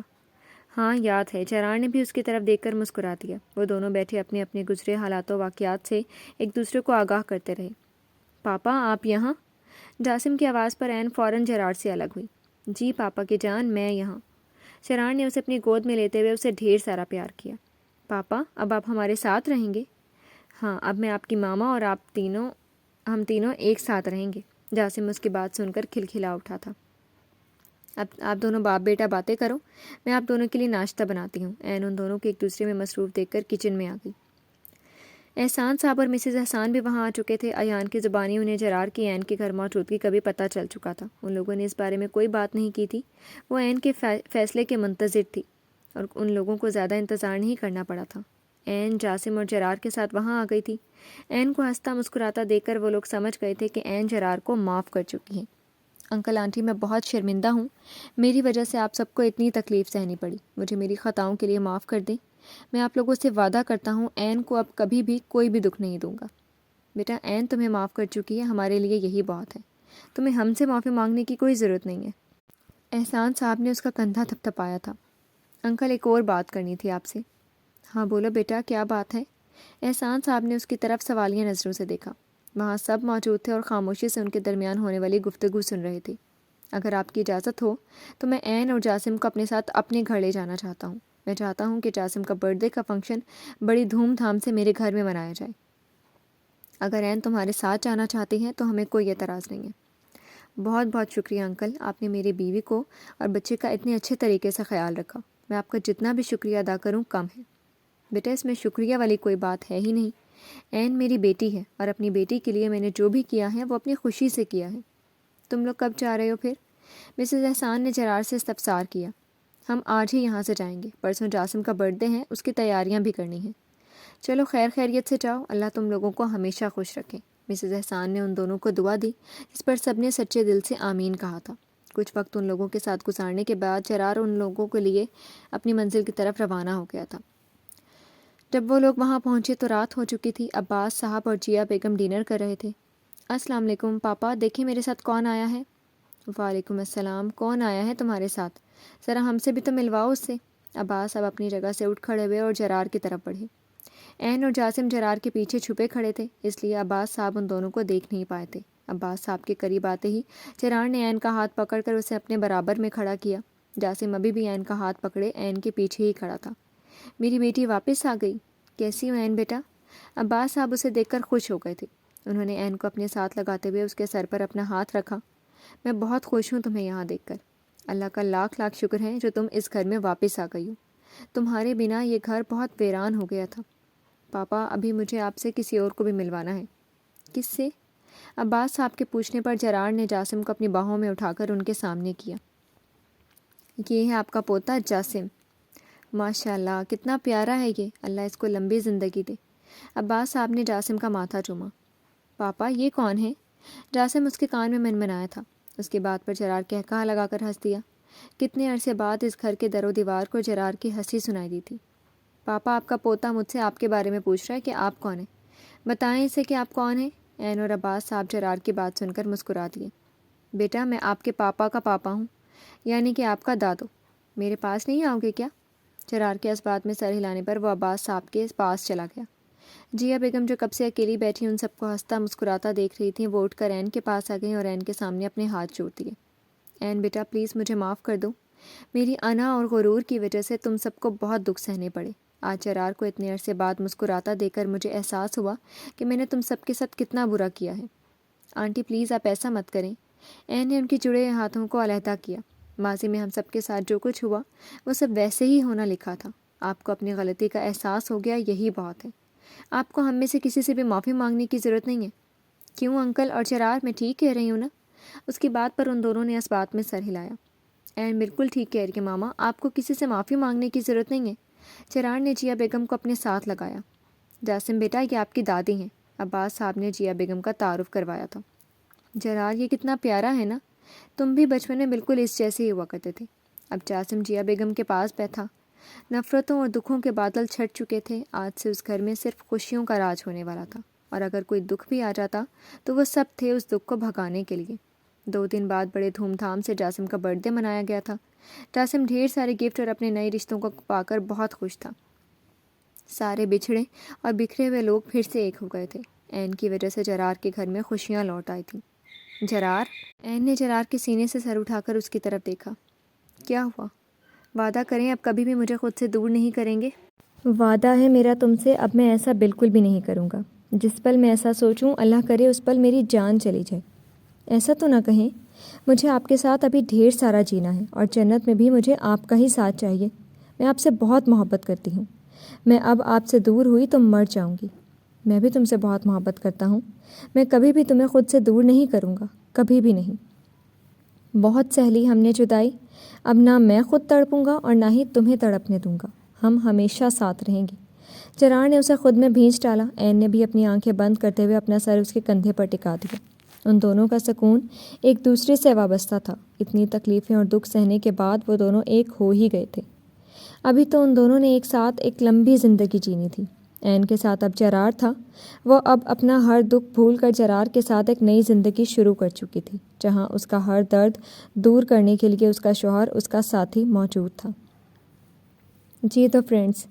[SPEAKER 1] ہاں یاد ہے، جرار نے بھی اس کی طرف دیکھ کر مسکرا دیا۔ وہ دونوں بیٹھے اپنے اپنے گزرے حالات و واقعات سے ایک دوسرے کو آگاہ کرتے رہے۔ پاپا آپ یہاں؟ جاسم کی آواز پر عین فوراً جرار سے الگ ہوئی۔ جی پاپا کی جان، میں یہاں۔ جرار نے اسے اپنی گود میں لیتے ہوئے اسے ڈھیر سارا پیار کیا۔ پاپا اب آپ ہمارے ساتھ رہیں گے؟ ہاں، اب میں آپ کی ماما اور ہم تینوں ایک ساتھ رہیں گے۔ جاسم اس کی بات سن کر کھلکھلا اٹھا تھا۔ اب آپ دونوں باپ بیٹا باتیں کرو، میں آپ دونوں کے لیے ناشتہ بناتی ہوں۔ عین ان دونوں کو ایک دوسرے میں مصروف دیکھ کر کچن میں آ گئی۔ احسان صاحب اور مسز احسان بھی وہاں آ چکے تھے۔ ایان کی زبانی انہیں جرار کی عین کے گھر موجودگی کبھی پتہ چل چکا تھا۔ ان لوگوں نے اس بارے میں کوئی بات نہیں کی تھی۔ وہ عین کے فیصلے کے منتظر تھی اور ان لوگوں کو زیادہ انتظار نہیں کرنا پڑا تھا۔ عین جاسم اور جرار کے ساتھ وہاں آ گئی تھی۔ عین کو ہنستا مسکراتا دیکھ کر وہ لوگ سمجھ گئے تھے کہ عین جرار کو معاف کر چکی ہیں۔ انکل آنٹی میں بہت شرمندہ ہوں، میری وجہ سے آپ سب کو اتنی تکلیف سہنی پڑی۔ مجھے میری خطاؤں کے لیے معاف کر دیں۔ میں آپ لوگوں سے وعدہ کرتا ہوں عین کو اب کبھی بھی کوئی بھی دکھ نہیں دوں گا۔ بیٹا عین تمہیں معاف کر چکی ہے، ہمارے لیے یہی بہت ہے۔ تمہیں ہم سے معافی مانگنے کی کوئی ضرورت نہیں ہے۔ احسان صاحب نے اس کا کندھا تھپتھپایا تھا۔ انکل ایک اور بات کرنی تھی آپ سے۔ ہاں بولو بیٹا، کیا بات ہے؟ احسان صاحب نے اس کی طرف سوالیہ نظروں سے دیکھا۔ وہاں سب موجود تھے اور خاموشی سے ان کے درمیان ہونے والی گفتگو سن رہے تھے۔ اگر آپ کی اجازت ہو تو میں عین اور جاسم کو اپنے ساتھ اپنے گھر لے جانا چاہتا ہوں۔ میں چاہتا ہوں کہ جاسم کا برتھ ڈے کا فنکشن بڑی دھوم دھام سے میرے گھر میں منایا جائے۔ اگر عین تمہارے ساتھ جانا چاہتی ہیں تو ہمیں کوئی اعتراض نہیں ہے۔ بہت بہت شکریہ انکل، آپ نے میری بیوی کو اور بچے کا اتنے اچھے طریقے سے خیال رکھا۔ میں آپ کا جتنا بھی شکریہ ادا کروں کم ہے۔ بیٹا اس میں شکریہ والی کوئی بات ہے ہی نہیں۔ عین میری بیٹی ہے اور اپنی بیٹی کے لیے میں نے جو بھی کیا ہے وہ اپنی خوشی سے کیا ہے۔ تم لوگ کب جا رہے ہو پھر؟ مسز احسان نے جرار سے استفسار کیا۔ ہم آج ہی یہاں سے جائیں گے، پرسوں جاسم کا برتھ ڈے ہے، اس کی تیاریاں بھی کرنی ہیں۔ چلو خیر خیریت سے جاؤ، اللہ تم لوگوں کو ہمیشہ خوش رکھے۔ مسز احسان نے ان دونوں کو دعا دی جس پر سب نے سچے دل سے آمین کہا تھا۔ کچھ وقت ان لوگوں کے ساتھ گزارنے کے بعد جرار ان لوگوں کے لیے اپنی منزل کی طرف روانہ ہو گیا تھا۔ جب وہ لوگ وہاں پہنچے تو رات ہو چکی تھی۔ عباس صاحب اور جیا بیگم ڈنر کر رہے تھے۔ السلام علیکم پاپا، دیکھیں میرے ساتھ کون آیا ہے۔ وعلیکم السلام، کون آیا ہے تمہارے ساتھ؟ ذرا ہم سے بھی تو ملواؤ اس سے۔ عباس اب اپنی جگہ سے اٹھ کھڑے ہوئے اور جرار کی طرف بڑھے۔ عین اور جاسم جرار کے پیچھے چھپے کھڑے تھے، اس لیے عباس صاحب ان دونوں کو دیکھ نہیں پائے تھے۔ عباس صاحب کے قریب آتے ہی جرار نے عین کا ہاتھ پکڑ کر اسے اپنے برابر میں کھڑا کیا۔ جاسم ابھی بھی عین کا ہاتھ پکڑے عین کے پیچھے ہی کھڑا تھا۔ میری بیٹی واپس آ گئی، کیسی ہو عین بیٹا؟ عباس صاحب اسے دیکھ کر خوش ہو گئے تھے۔ انہوں نے عین کو اپنے ساتھ لگاتے ہوئے اس کے سر پر اپنا ہاتھ رکھا۔ میں بہت خوش ہوں تمہیں یہاں دیکھ کر۔ اللہ کا لاکھ لاکھ شکر ہے جو تم اس گھر میں واپس آ گئی ہو۔ تمہارے بنا یہ گھر بہت ویران ہو گیا تھا۔ پاپا ابھی مجھے آپ سے کسی اور کو بھی ملوانا ہے۔ کس سے؟ عباس صاحب کے پوچھنے پر جرار نے جاسم کو اپنی باہوں میں اٹھا کر ان کے سامنے کیا۔ یہ ہے آپ کا پوتا جاسم۔ ماشاء اللہ کتنا پیارا ہے یہ، اللہ اس کو لمبی زندگی دے۔ عباس صاحب نے جاسم کا ماتھا چوما۔ پاپا یہ کون ہے؟ جاسم اس کے کان میں منمنایا تھا۔ اس کی بات پر جرار کہا لگا کر ہنس دیا۔ کتنے عرصے بعد اس گھر کے در و دیوار کو جرار کی ہنسی سنائی دی تھی۔ پاپا آپ کا پوتا مجھ سے آپ کے بارے میں پوچھ رہا ہے کہ آپ کون ہیں؟ بتائیں اسے کہ آپ کون ہیں؟ عین اور عباس صاحب جرار کی بات سن کر مسکرا دیے۔ بیٹا میں آپ کے پاپا کا پاپا ہوں، یعنی کہ آپ کا دادو۔ میرے پاس نہیں آؤ گے کیا؟ جرار کے اس بات میں سر ہلانے پر وہ عباس صاحب کے پاس چلا گیا۔ جیا بیگم جو کب سے اکیلی بیٹھی ان سب کو ہنستا مسکراتا دیکھ رہی تھیں، وہ اٹھ کر عین کے پاس آ گئیں اور عین کے سامنے اپنے ہاتھ جوڑ دیے۔ عین بیٹا پلیز مجھے معاف کر دو، میری انا اور غرور کی وجہ سے تم سب کو بہت دکھ سہنے پڑے۔ آج جرار کو اتنے عرصے بعد مسکراتا دیکھ کر مجھے احساس ہوا کہ میں نے تم سب کے ساتھ کتنا برا کیا ہے۔ آنٹی پلیز آپ ایسا مت کریں۔ عین نے ان کے جڑے ہاتھوں کو علیحدہ کیا۔ ماضی میں ہم سب کے ساتھ جو کچھ ہوا وہ سب ویسے ہی ہونا لکھا تھا۔ آپ کو اپنی غلطی کا احساس ہو گیا، یہی بہت ہے۔ آپ کو ہم میں سے کسی سے بھی معافی مانگنے کی ضرورت نہیں ہے۔ کیوں انکل اور جرار، میں ٹھیک کہہ رہی ہوں نا؟ اس کی بات پر ان دونوں نے اس بات میں سر ہلایا۔ عین بالکل ٹھیک کہہ رہی ہے ماما، آپ کو کسی سے معافی مانگنے کی ضرورت نہیں ہے۔ جرار نے جیا بیگم کو اپنے ساتھ لگایا۔ جاسم بیٹا یہ آپ کی دادی ہیں، عباس صاحب نے جیا بیگم کا تعارف کروایا تھا۔ جرار یہ کتنا پیارا ہے نا، تم بھی بچپن میں بالکل اس جیسے ہی ہوا کرتے تھے۔ اب جاسم جیا بیگم کے پاس بیٹھا۔ نفرتوں اور دکھوں کے بادل چھٹ چکے تھے۔ آج سے اس گھر میں صرف خوشیوں کا راج ہونے والا تھا، اور اگر کوئی دکھ بھی آ جاتا تو وہ سب تھے اس دکھ کو بھگانے کے لیے۔ 2 دن بعد بڑے دھوم دھام سے جاسم کا برتھ ڈے منایا گیا تھا۔ جاسم ڈھیر سارے گفٹ اور اپنے نئے رشتوں کو پا کر بہت خوش تھا۔ سارے بچھڑے اور بکھرے ہوئے لوگ پھر سے ایک ہو گئے تھے۔ عین کی وجہ سے جرار کے گھر میں خوشیاں لوٹ آئی تھیں۔ جرار؟ عین نے جرار کے سینے سے سر اٹھا کر اس کی طرف دیکھا۔ کیا ہوا؟ وعدہ کریں اب کبھی بھی مجھے خود سے دور نہیں کریں گے؟ وعدہ ہے میرا تم سے، اب میں ایسا بالکل بھی نہیں کروں گا۔ جس پل میں ایسا سوچوں اللہ کرے اس پل میری جان چلی جائے۔ ایسا تو نہ کہیں، مجھے آپ کے ساتھ ابھی ڈھیر سارا جینا ہے، اور جنت میں بھی مجھے آپ کا ہی ساتھ چاہیے۔ میں آپ سے بہت محبت کرتی ہوں۔ میں اب آپ سے دور ہوئی تو مر جاؤں گی۔ میں بھی تم سے بہت محبت کرتا ہوں۔ میں کبھی بھی تمہیں خود سے دور نہیں کروں گا، کبھی بھی نہیں۔ بہت سہلی ہم نے جدائی، اب نہ میں خود تڑپوں گا اور نہ ہی تمہیں تڑپنے دوں گا۔ ہم ہمیشہ ساتھ رہیں گے۔ جرار نے اسے خود میں بھینچ ڈالا۔ عین نے بھی اپنی آنکھیں بند کرتے ہوئے اپنا سر اس کے کندھے پر ٹکا دیا۔ ان دونوں کا سکون ایک دوسرے سے وابستہ تھا۔ اتنی تکلیفیں اور دکھ سہنے کے بعد وہ دونوں ایک ہو ہی گئے تھے۔ ابھی تو ان دونوں نے ایک ساتھ ایک لمبی زندگی جینی تھی۔ عین کے ساتھ اب جرار تھا۔ وہ اب اپنا ہر دکھ بھول کر جرار کے ساتھ ایک نئی زندگی شروع کر چکی تھی، جہاں اس کا ہر درد دور کرنے کے لیے اس کا شوہر، اس کا ساتھی موجود تھا۔ جی تو فرینڈز،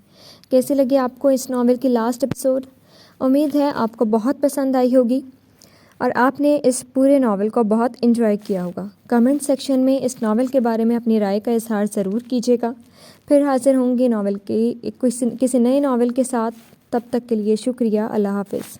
[SPEAKER 1] کیسے لگی آپ کو اس ناول کی لاسٹ ایپیسوڈ؟ امید ہے آپ کو بہت پسند آئی ہوگی اور آپ نے اس پورے ناول کو بہت انجوائے کیا ہوگا۔ کمنٹ سیکشن میں اس ناول کے بارے میں اپنی رائے کا اظہار ضرور کیجیے گا۔ پھر حاضر ہوں گی ناول کی کسی نئے ناول کے ساتھ۔ تب تک کے لیے شکریہ۔ اللہ حافظ۔